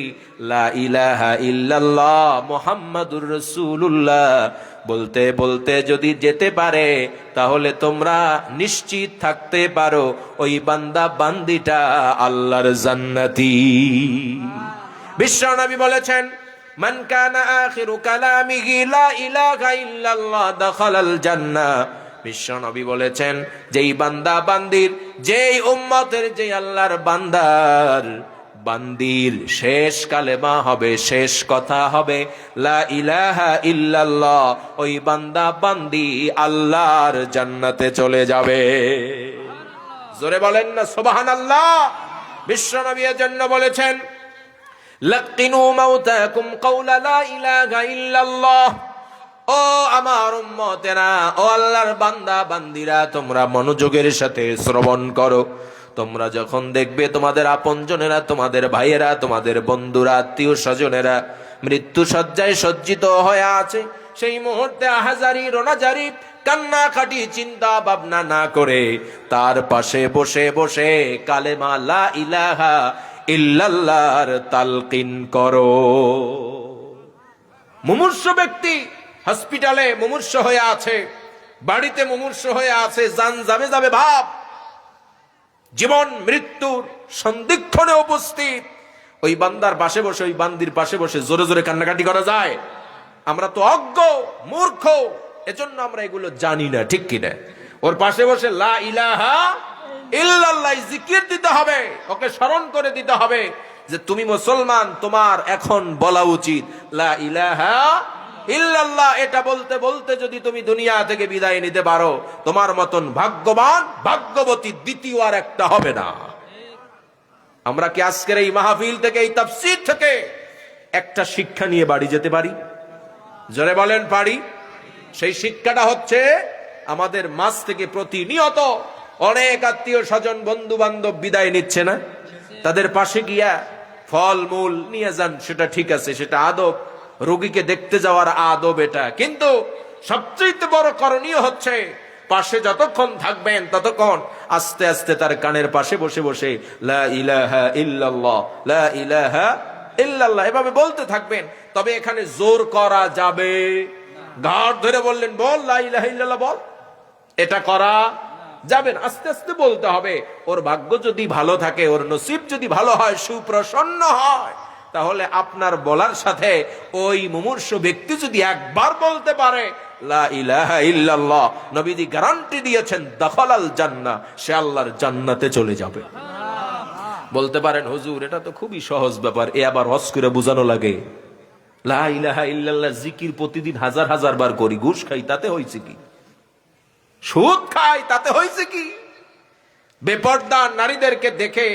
লা ইলাহা ইল্লাল্লাহ মুহাম্মাদুর রাসূলুল্লাহ বলতে বলতে যদি যেতে পারে, তাহলে তোমরা নিশ্চিত থাকতে পারো ওই বান্দা বান্দিটা আল্লাহর জান্নাতি। বিশ্ব নবী বলেছেন, মান কানা আখিরু কালামিহি লা ইলাহা ইল্লাল্লাহ দাখালাল জান্নাহ। বিশ্ব নবী বলেছেন, যেই বান্দা বান্দির, যেই উম্মতের, যেই আল্লাহর বান্দির শেষ কালেমা হবে, শেষ কথা হবে লা ইলাহা ইল্লাল্লাহ, ওই বান্দা বান্দি আল্লাহর জান্নাতে চলে যাবে। জোরে বলেন না সুবহানাল্লাহ। বিশ্ব নবী এর জন্য বলেছেন, লাকিনু মাউতাকুম কাওলা লা ইলাহা ইল্লাল্লাহ। ও আমার উম্মতেরা, ও আল্লাহর বান্দা বান্দিরা, তোমরা মনোযোগের সাথে শ্রবণ করো। তোমরা যখন দেখবে তোমাদের আপনজনেরা, তোমাদের ভাইয়েরা, তোমাদের বন্ধুরা, আত্মীয় স্বজনেরা মৃত্যু শয্যায় সজ্জিত হয়ে আছে, সেই মুহূর্তে আহাজারি রোনাজারি কান্নাকাটি চিন্তা ভাবনা না করে তার পাশে বসে বসে কালেমা লা ইলাহা ইল্লাল্লাহর তালকিন করো। মুমূর্ষু ব্যক্তি হসপিটালে মুমূর্ষু হয়ে আছে, বাড়িতে মুমূর্ষু হয়ে আছে, জান যাবে যাবে ভাব, জীবন মৃত্যুর সন্ধিক্ষণে উপস্থিত, ওই বান্দার পাশে বসে, ওই বান্দির পাশে বসে জোরে জোরে কান্নাকাটি করা যায়? আমরা তো অজ্ঞ মূর্খ, এজন্য আমরা এগুলো জানি না, ঠিক কিনা? ওর পাশে বসে লা ইলাহা ইল্লাল্লাহ জিকির দিতে হবে, ওকে স্মরণ করে দিতে হবে যে তুমি মুসলমান, তোমার এখন বলা উচিত লা ইলাহা ইল্লাল্লাহ। এটা বলতে বলতে যদি তুমি দুনিয়া থেকে বিদায় নিতে পারো, তোমার মতন ভাগ্যবান ভাগ্যবতী দ্বিতীয় আর একটা হবে না। আমরা কি আজকের এই মাহফিল থেকে, এই তাফসীর থেকে একটা শিক্ষা নিয়ে বাড়ি যেতে পারি? জোরে বলেন পারি? সেই শিক্ষাটা হচ্ছে আমাদের মাঝ থেকে প্রতিনিয়ত অনেক আত্মীয় স্বজন বন্ধু বান্ধব বিদায় নিচ্ছে না, তাদের পাশে গিয়া ফল মূল নিয়ে যান, সেটা ঠিক আছে, সেটা আদব, রোগীকে দেখতে যাওয়ার আদব এটা। কিন্তু সবচেয়ে বড় করণীয় হচ্ছে পাশে যতক্ষণ থাকবেন ততক্ষণ আস্তে আস্তে তার কানের পাশে বসে বসে লা ইলাহা ইল্লাল্লাহ, লা ইলাহা ইল্লাল্লাহ এভাবে বলতে থাকবেন। তবে এখানে জোর করা যাবে? ঘাড় ধরে বললেন বল লা ইলাহা ইল্লাল্লাহ বল, এটা করা যাবে না। আস্তে আস্তে বলতে হবে। ওর ভাগ্য যদি ভালো থাকে, ওর নসিব যদি ভালো হয়, সুপ্রসন্ন হয়, তাহলে আপনার বলার সাথে ওই মুমূর্ষু ব্যক্তি যদি একবার বলতে পারে লা ইলাহা ইল্লাল্লাহ, নবীজি গ্যারান্টি দিয়েছেন দাখালাল জান্নাহ, সে আল্লাহর জান্নাতে চলে যাবে। বলতে পারেন হুজুর এটা তো খুবই সহজ ব্যাপার, এ আবার হজ করে বোঝানো লাগে? লা ইলাহা ইল্লাল্লাহ জিকির প্রতিদিন হাজার হাজার বার করি, ঘুষ খাই, তাতে হয়েছে কি? সুদ খাই, তাতে হয়েছে কি? বেপর্দা নারীদেরকে দেখে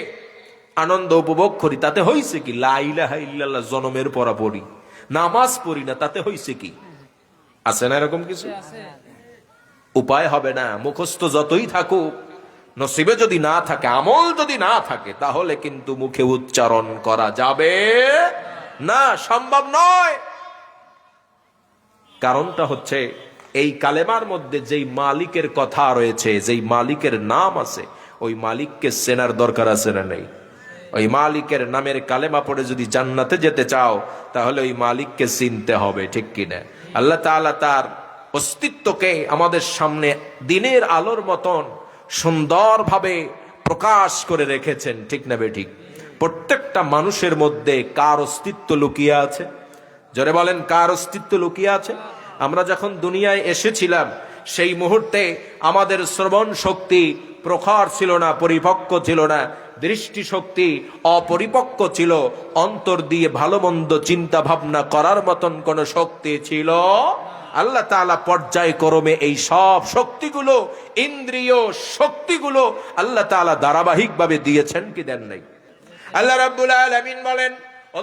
আনন্দ উপভোগ করি, তাতে হয়েছে কি? লা ইলাহা ইল্লাল্লাহ জনমের পড়া পড়ি, নামাজ পড়ি না, তাতে হয়েছে কি? আছে না এরকম কিছু? উপায় হবে না। মুখস্থ যতই থাকুক, নসিবে যদি না থাকে, আমল যদি না থাকে, তাহলে কিন্তু মুখে উচ্চারণ করা যাবে না, সম্ভব নয়। কারণটা হচ্ছে এই কালেমার মধ্যে যেই মালিকের কথা রয়েছে, যেই মালিকের নাম আছে, ওই মালিককে চেনার দরকার আছে না নেই? ওই মালিকের নামের কালেমা পড়ে যদি জান্নাতে যেতে চাও, তাহলে ওই মালিককে চিনতে হবে, ঠিক কিনা? আল্লাহ তাআলা তার অস্তিত্বকে আমাদের সামনে দিনের আলোর মতন সুন্দরভাবে প্রকাশ করে রেখেছেন, ঠিক না বেঠিক? প্রত্যেকটা মানুষের মধ্যে কার অস্তিত্ব লুকিয়ে আছে? জোরে বলেন, কার অস্তিত্ব লুকিয়ে আছে? আমরা যখন দুনিয়ায় এসেছিলাম, সেই মুহূর্তে আমাদের শ্রবণ শক্তি প্রখর ছিল না, পরিপক্ক ছিল না, দৃষ্টি শক্তি অপরিপক্ক ছিল, অন্তর দিয়ে ভালো মন্দ চিন্তা ভাবনা করার মতন কোন শক্তি ছিল? আল্লাহ তাআলা পর্যায়ক্রমে এই সব শক্তিগুলো, ইন্দ্রিয় শক্তিগুলো আল্লাহ তাআলা ধারাবাহিকভাবে দিয়েছেন কি দেন নাই? আল্লাহ রাব্বুল আলামিন বলেন,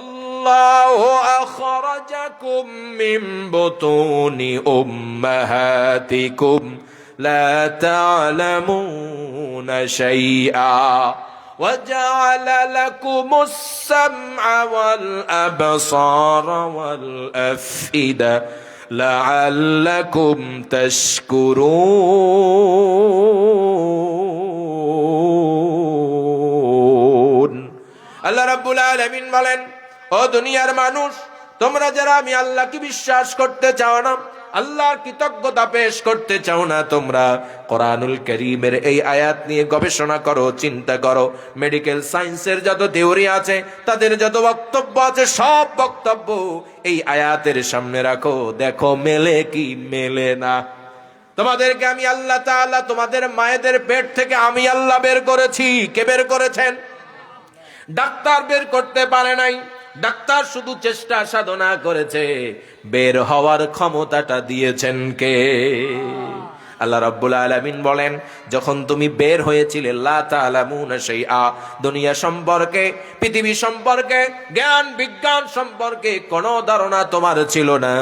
আল্লাহু আখরাজাকুম মিন বুতুনি উম্মাহাতিকুম লা তা'লামুনা শাইআ ওয়া জা'আলা লাকুমুস সামআ ওয়াল আবসারা ওয়াল আফইদা লাআল্লাকুম তাশকুরুন। আল্লাহ রাব্বুল আলামিন বলেন, ও দুনিয়ার মানুষ, তোমরা যারা আমি আল্লাহকে বিশ্বাস করতে চাও না, আল্লাহর কৃতজ্ঞতা পেশ করতে চাও না, তোমরা কোরআনুল কারীমের এই আয়াত নিয়ে গবেষণা করো, চিন্তা করো। মেডিকেল সায়েন্সের যত থিওরি আছে, তাদের যত বক্তব্য আছে, সব বক্তব্য এই আয়াতের সামনে রাখো, দেখো মেলে কি মেলে না। তোমাদেরকে আমি আল্লাহ তাআলা তোমাদের মায়েদের পেট থেকে আমি আল্লাহ বের করেছি। কে বের করেছেন? ডাক্তার বের করতে পারে নাই। ডাক্তার শুধু চেষ্টা সাধনা করেছে, বের হওয়ার ক্ষমতাটা দিয়েছেন কে? আল্লাহ রাব্বুল আলামিন বলেন, যখন তুমি বের হয়েছিলে লা তা'লামুনা শাইআ, দুনিয়া সম্পর্কে, পৃথিবী সম্পর্কে, জ্ঞান বিজ্ঞান সম্পর্কে কোনো ধারণা তোমার ছিল না।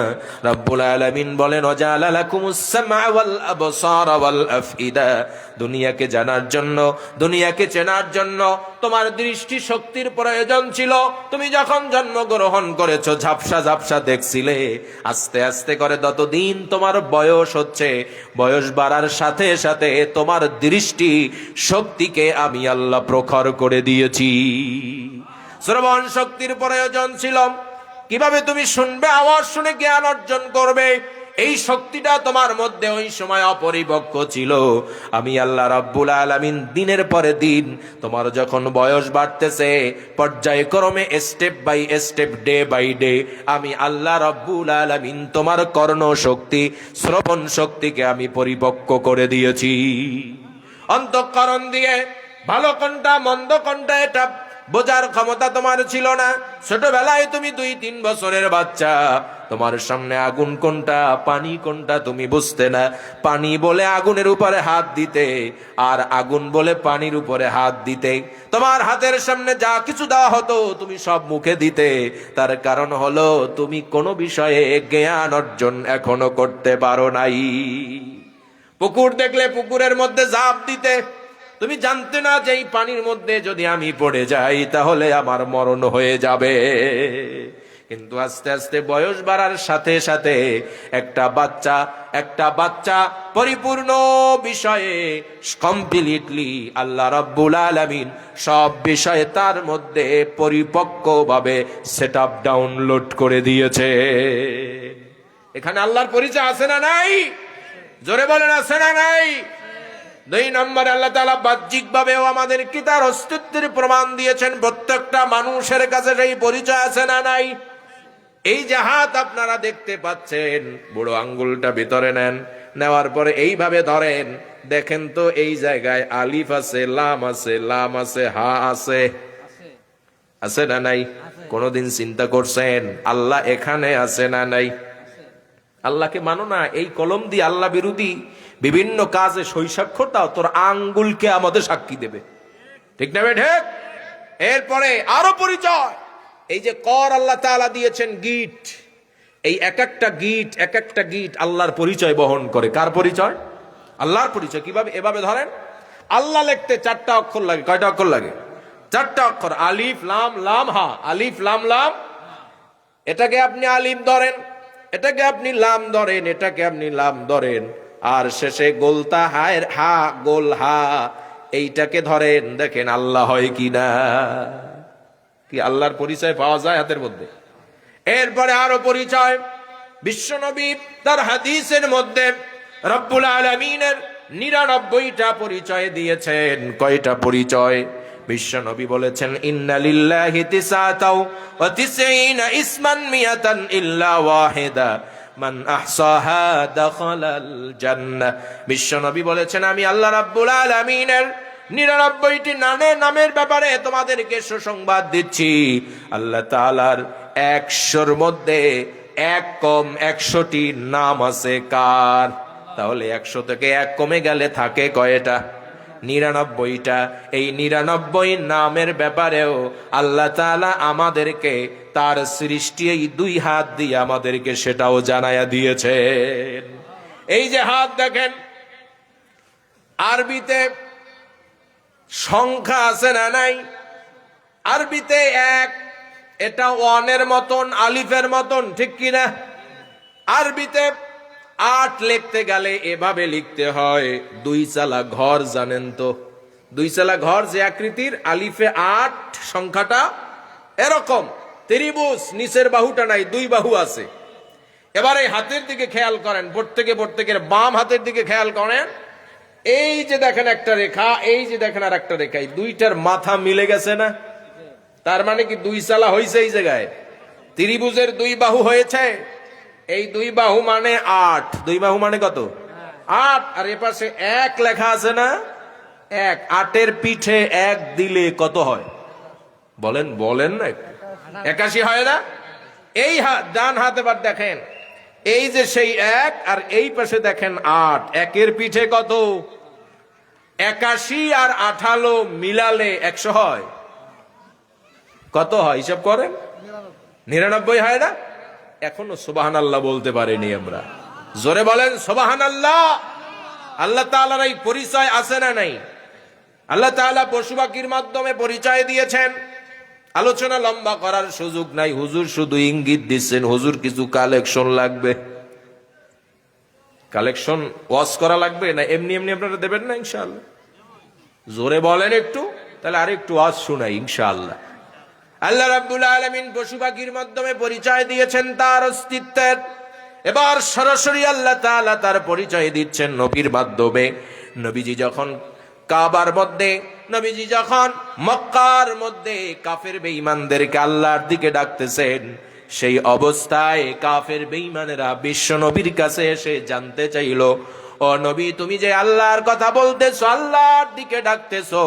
রাব্বুল আলামিন বলেন, ওয়াজা'আলা লাকুমুস সামআ ওয়াল আবসারা ওয়াল আফইদা, দুনিয়াকে জানার জন্য, দুনিয়াকে চেনার জন্য তোমার দৃষ্টি শক্তির প্রয়োজন ছিল। তুমি যখন জন্মগ্রহণ করেছো, ঝাপসা ঝাপসা দেখছিলে, আস্তে আস্তে করে যতদিন তোমার বয়স হচ্ছে, বয়স বাড়ার সাথে সাথে তোমার দৃষ্টি শক্তিকে আমি আল্লাহ প্রখর করে দিয়েছি। শ্রবণ শক্তির প্রয়োজন ছিল, কিভাবে তুমি শুনবে, আওয়াজ শুনে জ্ঞান অর্জন করবে, এই শক্তিটা তোমার মধ্যে ওই সময় অপরিপক্ক ছিল। আমি আল্লাহ রাব্বুল আলামিন দিনের পরে দিন তোমার যখন বয়স বাড়তেছে, পর্যায়ক্রমে step by step, day by day, আমি আল্লাহ রাব্বুল আলামিন তোমার কর্ণ শক্তি, শ্রবণ শক্তিকে আমি পরিপক্ক করে দিয়েছি। অন্তঃকরণ দিয়ে ভালো কোনটা মন্দ কোনটা এটা বোঝার ক্ষমতা তোমার ছিল না। ছোটবেলায় তুমি 2-3 বছরের বাচ্চা, তোমার সামনে আগুন কোনটা পানি কোনটা তুমি বুঝতে না। পানি বলে আগুনের উপরে হাত দিতে, আর আগুন বলে পানির উপরে হাত দিতে। তোমার হাতের সামনে যা কিছু দেওয়া হতো তুমি সব মুখে দিতে। তার কারণ হলো তুমি কোনো বিষয়ে জ্ঞান অর্জন এখনো করতে পারো নাই। পুকুর দেখলে পুকুরের মধ্যে ঝাঁপ দিতে, তুমি জানতে না যে এই পানির মধ্যে যদি আমি পড়ে যাই তাহলে আমার মরণ হয়ে যাবে। কিন্তু আস্তে আস্তে বয়স বাড়ার সাথে সাথে একটা বাচ্চা পরিপূর্ণ বিষয়ে কমপ্লিটলি আল্লাহ রাব্বুল আলামিন সব বিষয়ে তার মধ্যে পরিপক্কভাবে সেটআপ ডাউনলোড করে দিয়েছে। এখানে আল্লাহর পরিচয় আছে না নাই? জোরে বলেন আছে না নাই? 2 নম্বরে আল্লাহ তাআলা বাহ্যিক ভাবেও আমাদেরকে তার অস্তিত্বের প্রমাণ দিয়েছেন। প্রত্যেকটা মানুষের কাছে সেই পরিচয় আছে না নাই? এই যে হাত আপনারা দেখতে পাচ্ছেন, বুড়ো আঙ্গুলটা ভিতরে নেন, নেওয়ার পরে এইভাবে ধরেন, দেখেন তো এই জায়গায় আলিফ আছে, লাম আছে, লাম আছে, হা আছে, আছে না নাই? কোনদিন চিন্তা করছেন আল্লাহ এখানে আছে না নাই? আল্লাহকে মানো না, এই কলম দিয়ে আল্লাহ বিরোধী বিভিন্ন কাজে সৈসাক্ষর দাও, তোর আঙ্গুলকে আমাদের সাক্ষী দেবে। ঠিক না ঠিক? এরপরে আরো পরিচয়, এই যে কর আল্লাহ তাআলা দিয়েছেন গিট, এই এক একটা গিট আল্লাহর পরিচয় বহন করে। কার পরিচয়? আল্লাহর পরিচয়। কিভাবে? এভাবে ধরেন, আল্লাহ লিখতে 4টা অক্ষর লাগে। কয়টা অক্ষর লাগে? 4টা অক্ষর, আলিফ লাম লাম হা। আলিফ লাম লাম, এটাকে আপনি আলিফ ধরেন, এটাকে আপনি লাম ধরেন, এটাকে আপনি লাম ধরেন, আর শেষে গোলতা হায়ের হা, গোল হা, এইটাকে ধরেন, দেখেন আল্লাহ হয় কিনা। কি আল্লাহর পরিচয় পাওয়া যায় হাতের মধ্যে? এরপরে আরো পরিচয়, বিশ্বনবী তার হাদিসের মধ্যে রব্বুল আলামিনের 99টা পরিচয় দিয়েছেন। কয়টা পরিচয়? বিশ্বনবী বলেছেন, ইন্না লিল্লাহি তিসআতাও ওয়া তিসঈনা ইসমান মিয়াতান ইল্লা ওয়াহিদা মান আহসাহা দাখালাল জান্নাহ। বিশ্বনবী বলেছেন, আমি আল্লাহ রাব্বুল আলামিনের 99টি নামের ব্যাপারে তোমাদেরকে সুসংবাদ দিচ্ছি। আল্লাহ তাআলার 100র মধ্যে এক কম 100টি নাম আছে। কার? তাহলে 100 থেকে এক কমে গেলে থাকে কয়টা? 99টা। এই 99 নামের ব্যাপারেও আল্লাহ তাআলা আমাদেরকে তার সৃষ্টি এই 2 হাত দিয়ে আমাদেরকে সেটাও জানায়া দিয়েছেন। এই যে হাত দেখেন, আরবিতে সংখ্যা আছে না নাই? আরবিতে 1, এটা 1-এর মতন, আলিফের মতন, ঠিক কিনা? আরবিতে 8 লিখতে গেলে এভাবে লিখতে হয়, 2 চালা ঘর। জানেন তো 2 চালা ঘর যে আকৃতির, আলিফে 8, সংখ্যাটা এরকম। ত্রিভুজ, নিচের বাহুটা নাই, 2 বাহু আছে। এবার এই হাতের দিকে খেয়াল করেন, প্রত্যেকের বাম হাতের দিকে খেয়াল করেন। এই যে দেখেন একটা রেখা, এই যে দেখেন আর একটা রেখা, এই 2টার মাথা মিলে গেছে না? তার মানে কি 2 চালা হয়েছে এই জায়গায়? ত্রিভুজের 2 বাহু হয়েছে। এই 2 বাহু মানে 8। 2 বাহু মানে কত? 8। আর এ পাশে 1 লেখা আছে না? 1। 8-এর পিঠে 1 দিলে কত হয়? বলেন না, 81 হয় না? এই ডান হাত এবার দেখেন, এই যে সেই 1, আর এই পাশে দেখেন 8। 1-এর পিঠে কত? 81 আর 98 মিলালে 100 হয়। কত হয় হিসাব করেন? 99 হয় না? এখনো সুবহানাল্লাহ বলতে পারিনি আমরা। জোরে বলেন সুবহানাল্লাহ। আল্লাহ তাআলার এই পরিচয় আছে না নাই? আল্লাহ তাআলা পশু পাখির মাধ্যমে পরিচয় দিয়েছেন। আলোচনা লম্বা করার সুযোগ নাই, হুজুর শুধু ইঙ্গিত দিচ্ছেন, হুজুর কিছু কালেকশন লাগবে। কালেকশন ওয়াজ করা লাগবে না? এমনি এমনি আপনারা দেবেন না ইনশাআল্লাহ? জোরে বলেন একটু, তাহলে আর একটু ওয়াজ শুনাই ইনশাআল্লাহ। আল্লাহ রাব্বুল আলামিন পশু পাখির মাধ্যমে পরিচয় দিয়েছেন তার অস্তিত্বের। এবার সরাসরি আল্লাহ তাআলা তার পরিচয় দিচ্ছেন নবীর মাধ্যমে। নবীজি যখন কাবার মধ্যে, নবীজি যখন মক্কার মধ্যে কাফের বেঈমানদেরকে আল্লাহর দিকে ডাকতেছেন, সেই অবস্থায় কাফের বেঈমানেরা বিশ্ব নবীর কাছে এসে জানতে চাইল, ও ও নবী, তুমি যে আল্লাহর কথা বলতেছো, আল্লাহর দিকে ডাকতেছো,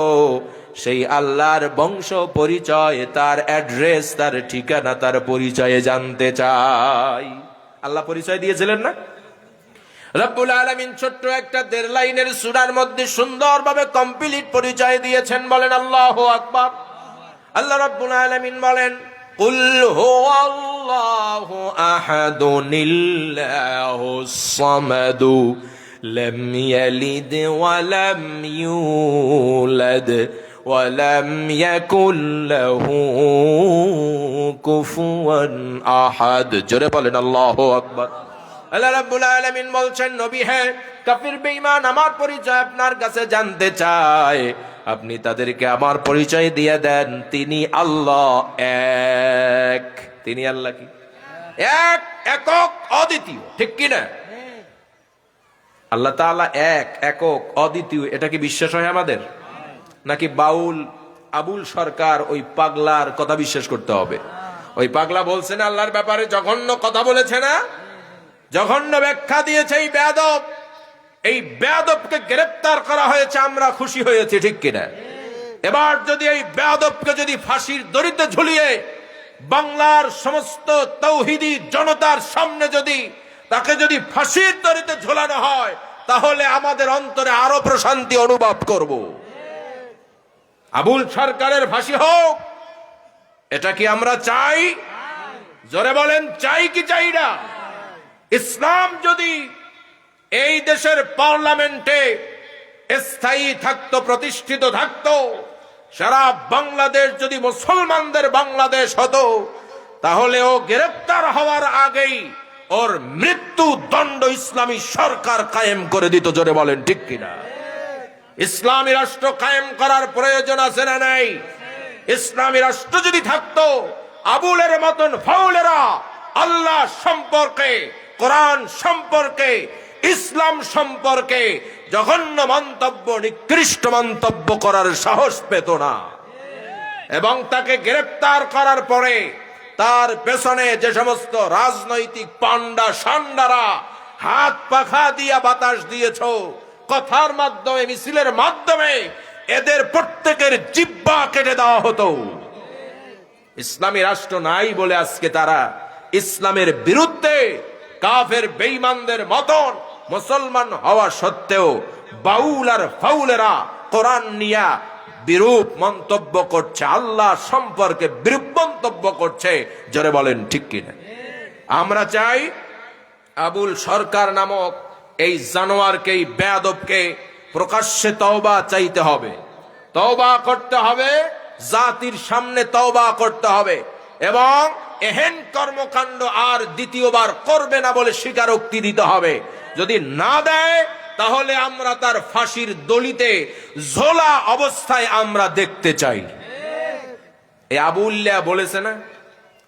সেই আল্লাহর বংশ পরিচয়, তার অ্যাড্রেস, তার ঠিকানা, তার পরিচয়ে জানতে চাই। আল্লাহ পরিচয় দিয়েছিলেন না? রব্বুল আলামিন ছোট্ট একটা 1.5 লাইনের সূরার মধ্যে সুন্দরভাবে কমপ্লিট পরিচয় দিয়েছেন। বলেন আল্লাহু আকবার। আল্লাহ রব্বুল আলামিন বলেন, কুল হুয়াল্লাহু আহাদুনিল্লাহুস সামাদু লাম ইয়ালিদ ওয়া লাম ইউলাদ ওয়া লাম ইয়াকুল লাহু কুফুয়ান আহাদ। জোরে বলেন আল্লাহু আকবার। আল্লাহ রাব্বুল আলামিন বলছেন, নবী হ্যাঁ, কাফির বেঈমান আমার পরিচয় আপনার কাছে জানতে চায়, আপনি তাদেরকে আমার পরিচয় দিয়ে দেন, তিনি আল্লাহ এক। তিনি আল্লাহ কি? এক, একক, অদ্বিতীয়। ঠিক কি না? আল্লাহ তাআলা এক, একক, অদ্বিতীয়। এটা কি বিশ্বাস হয় আমাদের? নাকি বাউল আবুল সরকার ওই পাগলার কথা বিশ্বাস করতে হবে? ওই পাগলা বলছে না আল্লাহর ব্যাপারে জঘন্য কথা বলেছে না, জঘন্য ব্যাখ্যা দিয়েছে এই বেয়াদব। এই বেয়াদবকে গ্রেফতার করা হয়েছে, আমরা খুশি হয়েছি। ঠিক কিনা? এবার যদি এই বেয়াদবকে যদি ফাঁসির দড়িতে ঝুলিয়ে বাংলার সমস্ত তৌহিদি জনতার সামনে যদি তাকে যদি ফাঁসির দড়িতে ঝোলানো হয়, তাহলে আমাদের অন্তরে আরো প্রশান্তি অনুভব করব। আবুল সরকারের ফাঁসি হোক, এটা কি আমরা চাই? জোরে বলেন, চাই কি চাই না? ইসলাম যদি এই দেশের পার্লামেন্টে স্থায়ী থাকতো, প্রতিষ্ঠিত থাকতো, সারা বাংলাদেশ যদি মুসলমানদের বাংলাদেশ হতো, তাহলে ও গ্রেফতার হওয়ার আগেই ওর মৃত্যু দণ্ড ইসলামী সরকার কায়েম করে দিত। জোরে বলেন ঠিক কিনা? ইসলামী রাষ্ট্র কায়েম করার প্রয়োজন আছে না নাই? ইসলামী রাষ্ট্র যদি থাকতো, আবুলের মতন ফাউলেরা আল্লাহ সম্পর্কে, কোরআন সম্পর্কে, ইসলাম সম্পর্কে জঘন্য মন্তব্য, নিকৃষ্ট মন্তব্য করার সাহস পেত না। এবং তাকে গ্রেফতার করার পরে তার পেছনে যে সমস্ত রাজনৈতিক পান্ডা সান্ডারা হাত পাখা দিয়া বাতাস দিয়েছ, কথার মাধ্যমে, মিছিলের মাধ্যমে এদের প্রত্যেকের জিহ্বা কেটে দেওয়া হতো। ইসলামী রাষ্ট্র নাই বলে আজকে তারা ইসলামের বিরুদ্ধে কাফের বেঈমানদের মতন মুসলমান হওয়া সত্ত্বেও বাউল আর ফাউলেরা কোরআন নিয়া বিরূপ মন্তব্য করছে, আল্লাহ সম্পর্কে বিরূপ মন্তব্য করছে। জোরে বলেন ঠিক কিনা? আমরা চাই আবুল সরকার নামক এই জানোয়ারকে, এই বেয়াদবকে প্রকাশ্যে তওবা চাইতে হবে, তওবা করতে হবে, জাতির সামনে তওবা করতে হবে, এবং এহেন কর্মকাণ্ড আর দ্বিতীয়বার করবে না বলে স্বীকারোক্তি দিতে হবে। যদি না দেয়, তাহলে আমরা তার ফাঁসির দড়িতে ঝোলা অবস্থায় আমরা দেখতে চাই। এই আবুল্লাহ বলেছে না,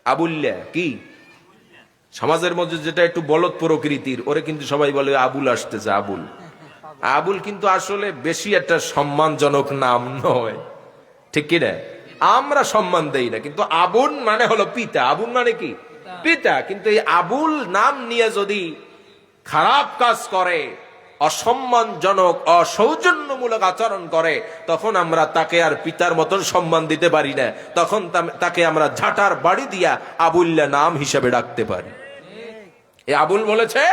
আবুল্লাহ কি সমাজের মধ্যে যেটা একটু বলদ প্রকৃতির, ওরে কিন্তু সবাই বলে আবুল আসতেছে। আবুল, আবুল কিন্তু আসলে বেশি একটা সম্মানজনক নাম নয়। ঠিক কি না? আমরা সম্মান দেই না, কিন্তু আবুল মানে হলো পিতা। আবুল মানে কি? পিতা। কিন্তু এই আবুল নাম নিয়ে যদি খারাপ কাজ করে, অসম্মানজনক, অসৌজন্যমূলক আচরণ করে, তখন আমরা তাকে আর পিতার মতন সম্মান দিতে পারি না। তখন তাকে আমরা ঝাঁটার বাড়ি দিয়া আবুল্লাহ নাম হিসেবে ডাকতে পারি। এই আবুল বলেছে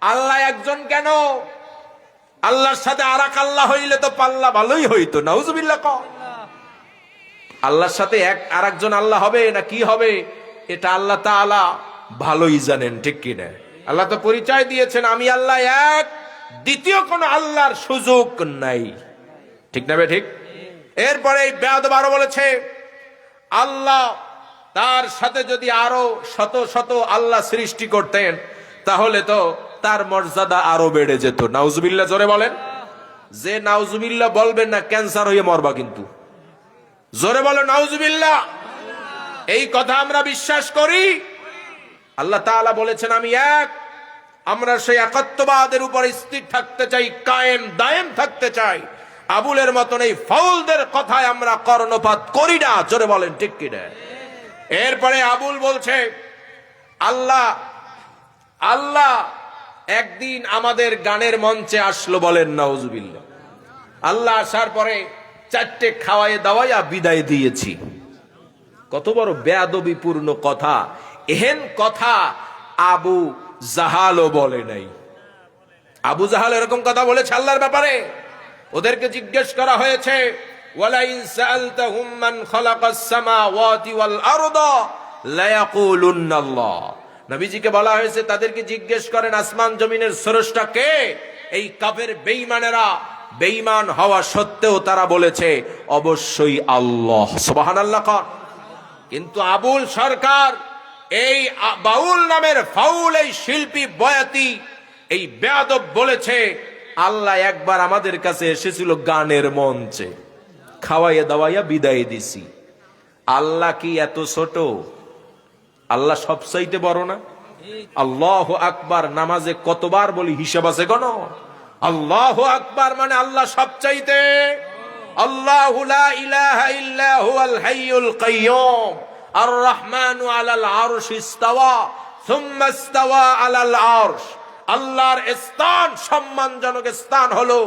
আল্লাহ একজন কেন? আল্লাহর সাথে আর এক আল্লাহ হইলে তো পাল্লা ভালোই হইতো। নাউজুবিল্লাহ। আল্লাহর সাথে আর একজন আল্লাহ হবে না কি হবে, এটা আল্লাহ তাআলা ভালোই জানেন। ঠিক কিনা? আল্লাহ তো পরিচয় দিয়েছেন, আমি আল্লাহ এক, দ্বিতীয় কোন আল্লাহর সুযোগ নাই। ঠিক না? ঠিক। এরপরে এই বেয়াদব আরো বলেছে, আল্লাহ তার সাথে যদি আরো শত শত আল্লাহ সৃষ্টি করতেন, তাহলে তো তার মর্যাদা আরো বেড়ে যেত। নাউজুবিল্লাহ। জোরে বলেন। যে নাউজুবিল্লাহ বলবেন না, ক্যান্সার হয়ে মরবা কিন্তু। জোরে বলো নাউজুবিল্লাহ। এই কথা আমরা বিশ্বাস করি। আল্লাহ তাআলা বলেছেন আমি এক। আমরা সেই একাত্মবাদের উপর স্থির থাকতে চাই, কায়েম দায়েম থাকতে চাই। আবুলের মতন এই ফাউলদের কথায় আমরা কর্ণপাত করি না। জোরে বলেন ঠিক কিনা? এরপরে আবুল বলছে আল্লাহ আল্লাহ একদিন আমাদের গানের মঞ্চে আসলো, বলেন নাউজুবিল্লাহ। আল্লাহ আসার পরে 4টে খাওয়াই দাওয়াইয়া বিদায় দিয়েছি। কত বড় বেয়াদবিপূর্ণ কথা! এহেন কথা আবু জাহালও বলে নাই। আবু জাহাল এরকম কথা বলেছে আল্লাহর ব্যাপারে। ওদেরকে জিজ্ঞেস করা হয়েছে, ওয়ালাইন সাআলতাহুম মান খালাকাস সামাওয়াতি ওয়াল আরদা লায়াকুলুন্নাল্লাহ। নবীজিকে বলা হয়েছে তাদেরকে জিজ্ঞেস করেন আসমান জমিনের স্রষ্টা কে। এই কাফের বেঈমানেরা বেঈমান হওয়া সত্ত্বেও তারা বলেছে অবশ্যই আল্লাহ। সুবহানাল্লাহ। কিন্তু আবুল সরকার, এই বাউল নামের ফাউল এই শিল্পী বয়াতি, এই বেয়াদব বলেছে আল্লাহ একবার আমাদের কাছে এসেছিল গানের মঞ্চে, খাওয়াইয়া দাওয়াইয়া বিদায় দিছি। আল্লাহ কি এত ছোট? আল্লাহ সবচাইতে বড় না? আল্লাহু আকবার নামাজে কতবার বলি, হিসাব আছে কোন? আল্লাহু আকবার মানে আল্লাহ সবচাইতে। আল্লাহু লা ইলাহা ইল্লা হুয়াল হাইয়ুল কাইয়্যুম আর রহমানু আলাল আরশি ইস্তাওয়া সুম্মা ইস্তাওয়া আলাল আরশ। আল্লাহর স্থান, সম্মানজনক স্থান হলো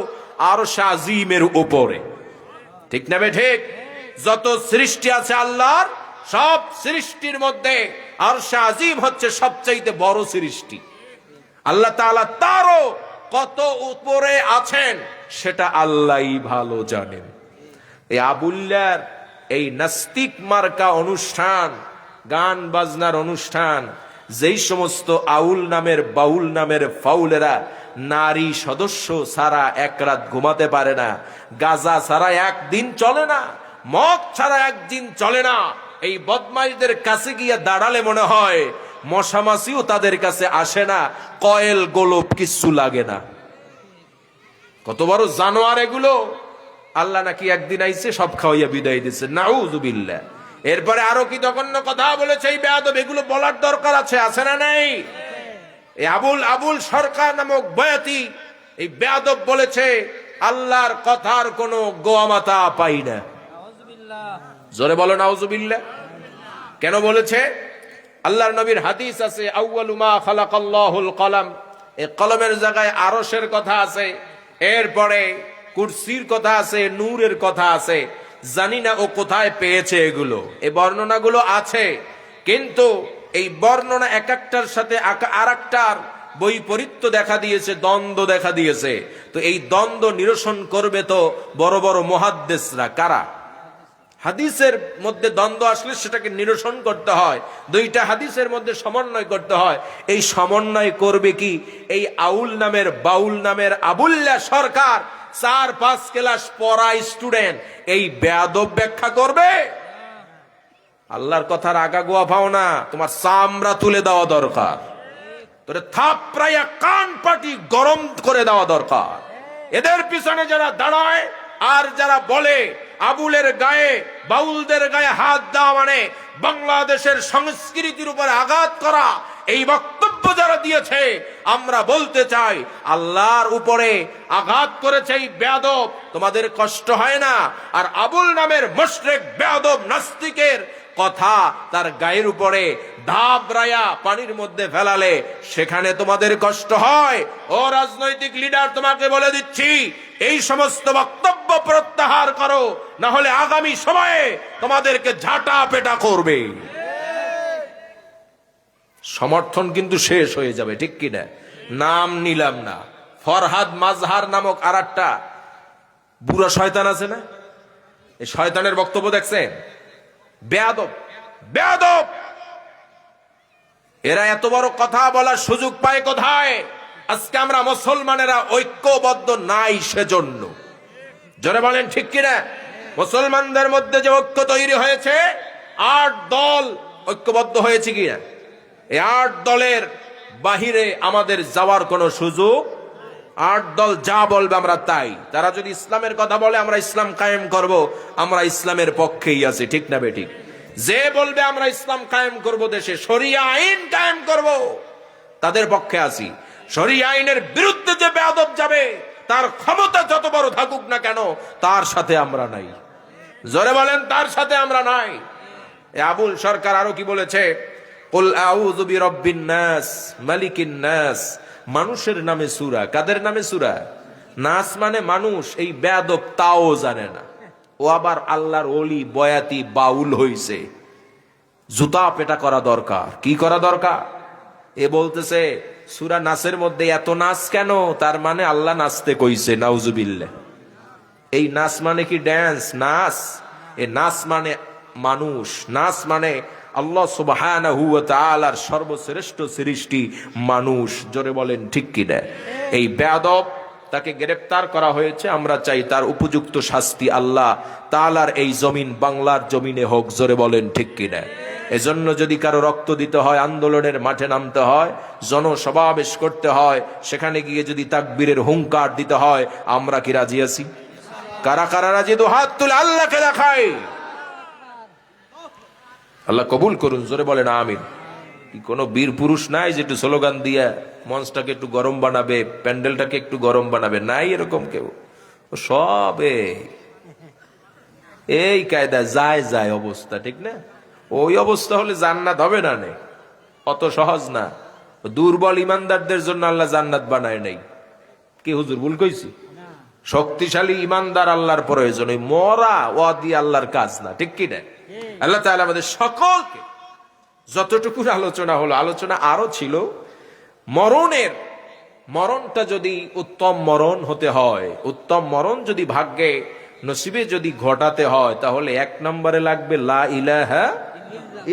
আরশ আজিমের উপরে। ঠিক না বে ঠিক? যত সৃষ্টি আছে আল্লাহর, সব সৃষ্টির মধ্যে আরশ আজিম হচ্ছে সবচাইতে বড় সৃষ্টি। আল্লাহ তাআলা তারও কত উপরে আছেন সেটা আল্লাহই ভালো জানেন। এই আবুল্লার এই নাস্তিক মার্কা অনুষ্ঠান, গান বাজনার অনুষ্ঠান, যেই সমস্ত আউল নামের বাউল নামের ফাউলেরা নারী সদস্য ছাড়া এক রাত ঘুমাতে পারে না, গাজা ছাড়া একদিন চলে না, মদ ছাড়া একদিন চলে না, এই বদমাইশদের কাছে গিয়ে দাঁড়ালে মনে হয় মশামাছিও তাদের কাছে আসে না, কয়েল গোলপ কিচ্ছু লাগে না। কত বড় জানোয়ার এগুলো! আল্লাহ নাকি একদিন আইছে সব খাওয়াইয়া বিদায় দিচ্ছে, নাউযুবিল্লাহ। এরপরে আরো কি জঘন্য কথা বলেছে এই বেয়াদব, এগুলো বলার দরকার আছে না নেই? এই আবুল সরকার নামক বয়াতি এই বেয়াদব বলেছে আল্লাহর কথার কোনো গোয়ামাতা পাই না। জোরে বলো নাউযুবিল্লাহ। কেন বলেছে? আল্লাহর নবীর হাদিস আছে, আউয়ালু মা খালাকাল্লাহুল কলম। এই কলমের জায়গায় আরশের কথা আছে, এরপরে কুরসির কথা আছে, নূরের কথা আছে। জানি না ও কোথায় পেয়েছে এগুলো। এই বর্ণনাগুলো আছে, কিন্তু এই বর্ণনা এক একটার সাথে আর একটার বৈপরীত্য দেখা দিয়েছে, দ্বন্দ্ব দেখা দিয়েছে। তো এই দ্বন্দ্ব নিরসন করবে তো বড় বড় মুহাদ্দিসরা। কারা? হাদিসের মধ্যে দ্বন্দ্ব আসলে সেটাকে নিরসন করতে হয়, দুইটা হাদিসের মধ্যে সমন্বয় করতে হয়। এই সমন্বয় করবে কি এই আউল নামের বাউল নামের আবুল্লাহ সরকার? 4-5 ক্লাস পড়া স্টুডেন্ট এই বেয়াদব ব্যাখ্যা করবে? আল্লাহর কথার আগা গোয়া পাও না, তোমার চামড়া তুলে দেওয়া দরকার, তোরে থাপড়াইয়া কান পাটি গরম করে দেওয়া দরকার। এদের পিছনে যারা দাঁড়ায় আর যারা বলে আবুলের গায়ে বাউলদের গায়ে হাত দেওয়া মানে বাংলাদেশের সংস্কৃতির উপরে আঘাত করা, এই বক্তব্য যারা দিয়েছে, আমরা বলতে চাই আল্লাহর উপরে আঘাত করেছে এই বেয়াদব। তোমাদের কষ্ট হয় না? আর আবুল নামের মুশরিক বেয়াদব নাস্তিকের কথা তার গায়ের উপরে ধাবরায়া পানির মধ্যে ফেলালে সেখানে তোমাদের কষ্ট হয়। ও রাজনৈতিক লিডার, তোমাকে বলে দিচ্ছি এই সমস্ত বক্তব্য প্রত্যাহার করো, না হলে আগামী সময়ে তোমাদেরকে ঝাঁটা পেটা করবে। সমর্থন কিন্তু শেষ হয়ে যাবে, ঠিক কিনা? নাম নিলাম না, ফরহাদ মাজহার নামক আর একটা বুড়া শয়তান আছে না, এই শয়তানের বক্তব্য দেখছেন? বেয়াদব বেয়াদব। এরা এত বড় কথা বলার সুযোগ পায় কোথায়? আজকে আমরা মুসলমানেরা ঐক্যবদ্ধ নাই সেজন্য। জোরে বলেন ঠিক কিনা? মুসলমানদের মধ্যে যে ঐক্য তৈরি হয়েছে, 8 দল ঐক্যবদ্ধ হয়েছে কিনা? এই 8 দলের বাহিরে আমাদের যাওয়ার কোনো সুযোগ। 8 দল যা বলবে আমরা তাই। তারা যদি ইসলামের কথা বলে আমরা ইসলাম কায়েম করব, আমরা ইসলামের পক্ষেই আছি, ঠিক না বেঠিক? যে বলবে আমরা ইসলাম কায়েম করব, দেশে শরিয়া আইন কায়েম করব, তাদের পক্ষে আছি। শরিয়া আইনের বিরুদ্ধে যে বেয়াদব যাবে, তার ক্ষমতা যত বড় থাকুক না কেন, তার সাথে আমরা নাই। জোরে বলেন, তার সাথে আমরা নাই। আবুল সরকার আরো কি বলেছে? কুল আউযু বিরাব্বিন নাস মালিকিন নাস মানুষের নামে সূরা। কাদের নামে সূরা? নাস মানে মানুষ। এই বেয়াদব তাও জানে না, ও আবার আল্লাহর ওলি বয়াতি বাউল হইছে। জুতা পেটা করা দরকার। কি করা দরকার? এ বলতেছে সূরা নাসের মধ্যে এত নাচ কেন? তার মানে আল্লাহ নাচতে কইছে, নাউজুবিল্লাহ। এই নাচ মানে কি ড্যান্স? নাচ। এ নাচ মানে মানুষ। নাচ মানে আল্লাহ সুবহানাহু ওয়া তাআলার সর্বশ্রেষ্ঠ সৃষ্টি মানুষ। জোরে বলেন ঠিক কি না? এই বেয়াদব, তাকে গ্রেফতার করা হয়েছে। আমরা চাই তার উপযুক্ত শাস্তি আল্লাহ তাআলার এই জমিন, বাংলার জমিনে হোক। জোরে বলেন ঠিক কি না? এজন্য যদি কারো রক্ত দিতে হয়, আন্দোলনের মাঠে নামতে হয়, জনসমাবেশ করতে হয়, সেখানে গিয়ে যদি তাকবীরের হুঙ্কার দিতে হয়, আমরা কি রাজি আছি? কারা কারা রাজি? তো হাত তুলে আল্লাহকে দেখাই। আল্লাহ কবুল করুন। জোরে বলেন আমিন। কি কোনো বীর পুরুষ নাই যে একটু স্লোগান দিয়ে মঞ্চটাকে একটু গরম বানাবে, প্যান্ডেলটাকে একটু গরম বানাবে? নাই এরকম কেউ। সবে এই কায়দা যায় যায় অবস্থা, ঠিক না? ওই অবস্থা হলে জান্নাত হবে না। নে অত সহজ না। দুর্বল ইমানদারদের জন্য আল্লাহ জান্নাত বানায় নাই। কি হুজুর ভুল কইছি? শক্তিশালী ইমানদার আল্লাহর প্রয়োজন। ওই মরা ও দিয়ে আল্লাহর কাজ না, ঠিক কি না? আল্লাহ তাআলা আমাদের সকলকে, যতটুকু আলোচনা হলো, আলোচনা আরো ছিল, মরণটা যদি উত্তম মরণ হতে হয়, উত্তম মরণ যদি ভাগ্যে নসিবে যদি ঘটাতে হয়, তাহলে 1 নম্বরে লাগবে লা ইলাহা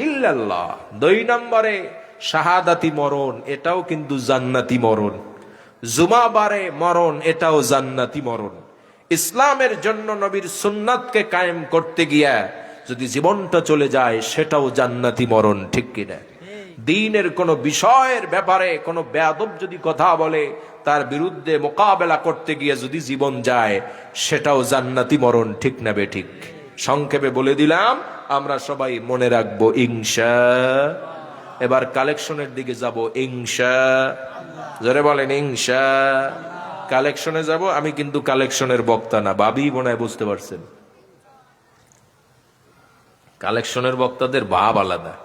ইল্লাল্লাহ। 2 নম্বরে শাহাদাতি মরণ, এটাও কিন্তু জান্নাতি মরণ। জুমাবারে মরণ, এটাও জান্নাতি মরণ। ইসলামের জন্য নবীর সুন্নাতকে কায়েম করতে গিয়া যদি জীবনটা চলে যায়, সেটাও জান্নাতি মরণ, ঠিক কিনা? দ্বীনের কোন বিষয়ের ব্যাপারে কোন বেয়াদব যদি কথা বলে, তার বিরুদ্ধে মোকাবেলা করতে গিয়ে যদি জীবন যায়, সেটাও জান্নাতি মরণ, ঠিক না বে ঠিক? সংক্ষেপে বলে দিলাম, আমরা সবাই মনে রাখবো ইনশাআল্লাহ। এবার কালেকশনের দিকে যাব ইনশাআল্লাহ। জোরে বলেন ইনশাআল্লাহ। কালেকশনে যাব। আমি কিন্তু কালেকশনের বক্তা না, ভাবি বোনায় বুঝতে পারছেন। কালেকশনের বক্তাদের ভাব আলাদা।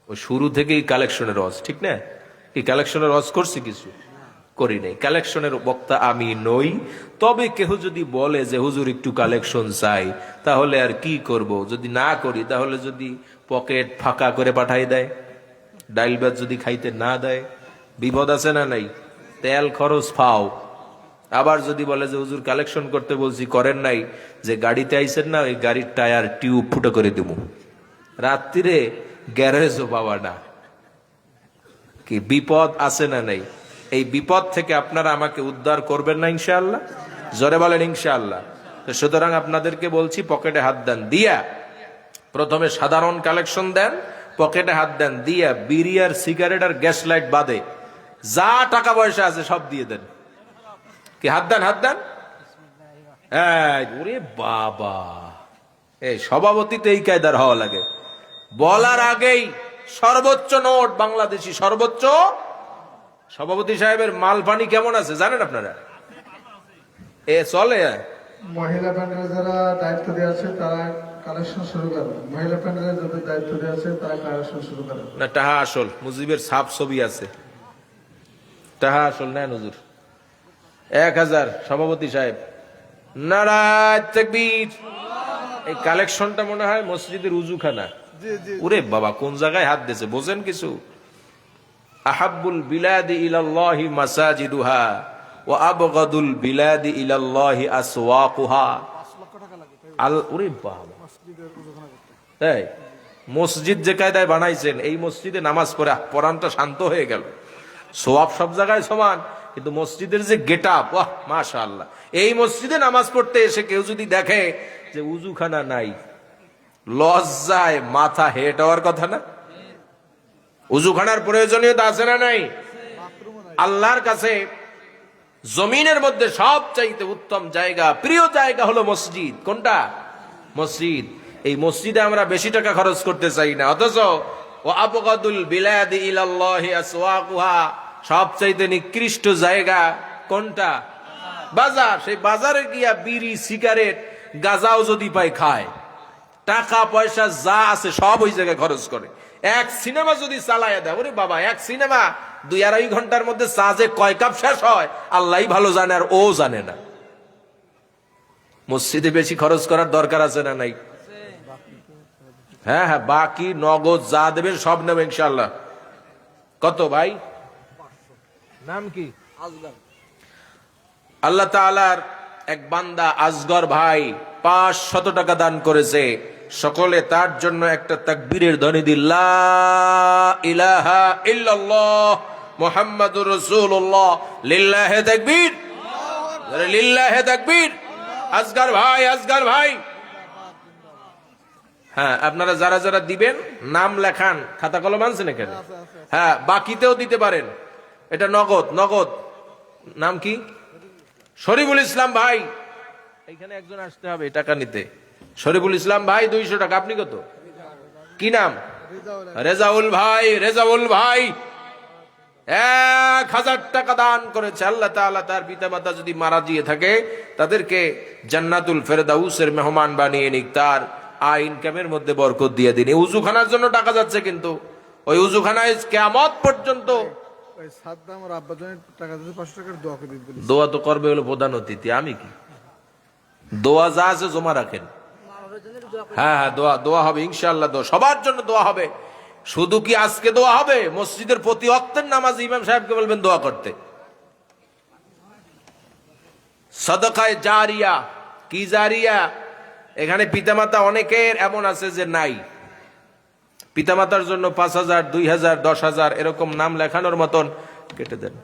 ও শুরু থেকেই কালেকশনের রস, ঠিক না? কি কালেকশনের রস করছি? কিছু করি নাই। কালেকশনের বক্তা আমি নই। তবে কেহ যদি বলে যে হুজুর একটু কালেকশন চাই, তাহলে আর কি করব? যদি না করি, তাহলে যদি পকেট ফাঁকা করে পাঠাই দেয়, ডাইল ভাত যদি খাইতে না দেয়, বিপদ আছে না নাই? তেল খরচ ফাও। আবার যদি বলে যে হুজুর কালেকশন করতে বলছি, করেন নাই, যে গাড়িতে আইছেন না, ওই গাড়ির টায়ার টিউব ফুটো করে দেবো, রাত্রিরে গ্যারেজও পাওয়া না। কি বিপদ আছে না নাই? এই বিপদ থেকে আপনারা আমাকে উদ্ধার করবেন না ইনশাআল্লাহ? জোরে বলেন ইনশাআল্লাহ। তো সুতরাং আপনাদেরকে বলছি, পকেটে হাত দেন, দিয়া প্রথমে সাধারণ কালেকশন দেন, পকেটে হাত দেন, দিয়া বিড়ি আর সিগারেট আর গ্যাস লাইট বাদে যা টাকা পয়সা আছে সব দিয়ে দেন। কি হাত দেন, হাত দেন। ওরে বাবা, এই সভাপতিতে এই কায়দার হওয়া লাগে। বলার আগেই সর্বোচ্চ নোট, বাংলাদেশি সর্বোচ্চ। সভাপতি সাহেবের মাল পানি কেমন আছে জানেন আপনারা? এ চলে। মহিলা প্যান্ডেলে যারা দায়িত্ব দেওয়া আছে তারা কালেকশন শুরু করে। মহিলা প্যান্ডেলে যাদের দায়িত্ব দেওয়া আছে তারা কালেকশন শুরু করে না। টাহা আসল মুজিবের ছাপ ছবি আছে। টাহা আসল নেন হুজুর। 1000 সভাপতি সাহেব। নারায়ে তাকবীর। এই কালেকশনটা মনে হয় মসজিদের উজুখানা। ওরে বাবা, কোন জায়গায় হাত দিয়েছে বোঝেন কিছু? আহাব্বুল বিলাদি ইলাল্লাহি মাসাজিদুহা ওয়া আবগাদুল বিলাদি ইলাল্লাহি আসওয়াকুহা। ওরে বাবা, এই মসজিদ যে কায়দায় বানাইছেন, এই মসজিদে নামাজ পড়ে পরানটা শান্ত হয়ে গেল। সোয়াব সব জায়গায় সমান, কিন্তু মসজিদের যে গেটআপ, ওয়াহ মাশাআল্লাহ। এই মসজিদে নামাজ পড়তে এসে কেউ যদি দেখে যে উজুখানা নাই, লজ্জায় মাথা হেট হওয়ার কথা না? উজুখানার প্রয়োজনীয়তা আছে না নাই? আল্লাহর কাছে জমিনের মধ্যে সবচাইতে উত্তম জায়গা, প্রিয় জায়গা হলো মসজিদ। কোনটা? মসজিদ। এই মসজিদে আমরা বেশি টাকা খরচ করতে চাই না, অথচ ও আবগাদুল বিলাদি ইলাল্লাহি আসওয়াকুহা, সবচাইতে নিকৃষ্ট জায়গা কোনটা? বাজার। সেই বাজারে গিয়া বিড়ি সিগারেট গাঁজাও যদি পায় খায়, টাকা পয়সা যা আছে সব ওই জায়গায় খরচ করে। এক সিনেমা যদি চালায় দেয়, ওরে বাবা, এক সিনেমা 2-2.5 ঘন্টার মধ্যে চা যে কয় কাপ শেষ হয় আল্লাহই ভালো জানে, আর ও জানে না। মসজিদে বেশি খরচ করার দরকার আছে না নাই? হ্যাঁ হ্যাঁ, বাকি নগদ যা দেবেন সব নেবে ইনশাল্লাহ। কত ভাই? নাম কি? আল্লাহ তাআলার এক বান্দা আসগর ভাই 500 টাকা দান করেছে। সকলে তার জন্য একটা তাকবীরের ধ্বনি দিন, লা ইলাহা ইল্লাল্লাহ মুহাম্মাদুর রাসূলুল্লাহ, লিল্লাহি তাকবীর, লিল্লাহি তাকবীর। আসগর ভাই, আসগর ভাই, হ্যাঁ আপনারা যারা যারা দিবেন নাম লেখান, খাতা কলম আনছেন এখানে? হ্যাঁ, বাকিতেও দিতে পারেন, এটা নগদ, নগদ। নাম কি? শরীফুল ইসলাম ভাই, এখানে একজন আসতে হবে টাকা নিতে। শরীফুল ইসলাম ভাই 200 টাকা। আপনি কত? কি নাম? রেজাউল ভাই, রেজাউল ভাই 1000 টাকা দান করেছে। আল্লাহ তাআলা তার পিতা মাতা যদি মারা গিয়ে থাকে তাদেরকে জান্নাতুল ফেরদাউসের মেহমান বানিয়ে নিক, তার আয় ইনকামের মধ্যে বরকত দিয়ে দিন। উজুখানার জন্য টাকা যাচ্ছে, কিন্তু ওই উজুখানায় কিয়ামত পর্যন্ত দোয়া তো করবে, হলো প্রধান অতিথি। আমি কি দোয়া যা আছে জমা রাখেন। হ্যাঁ হ্যাঁ, দোয়া দোয়া হবে ইনশাআল্লাহ, দোয়া সবার জন্য দোয়া হবে। শুধু কি আজকে দোয়া হবে? মসজিদের প্রতি ওয়াক্তের নামাজ ইমাম সাহেবকে বলবেন দোয়া করতে। সাদাকায়ে জারিয়া। কি জারিয়া? এখানে পিতামাতা অনেকের এমন আছে যে নাই, পিতামাতার জন্য 5000, 2000, 10,000 এরকম নাম লেখানোর মতন কেটে দেন।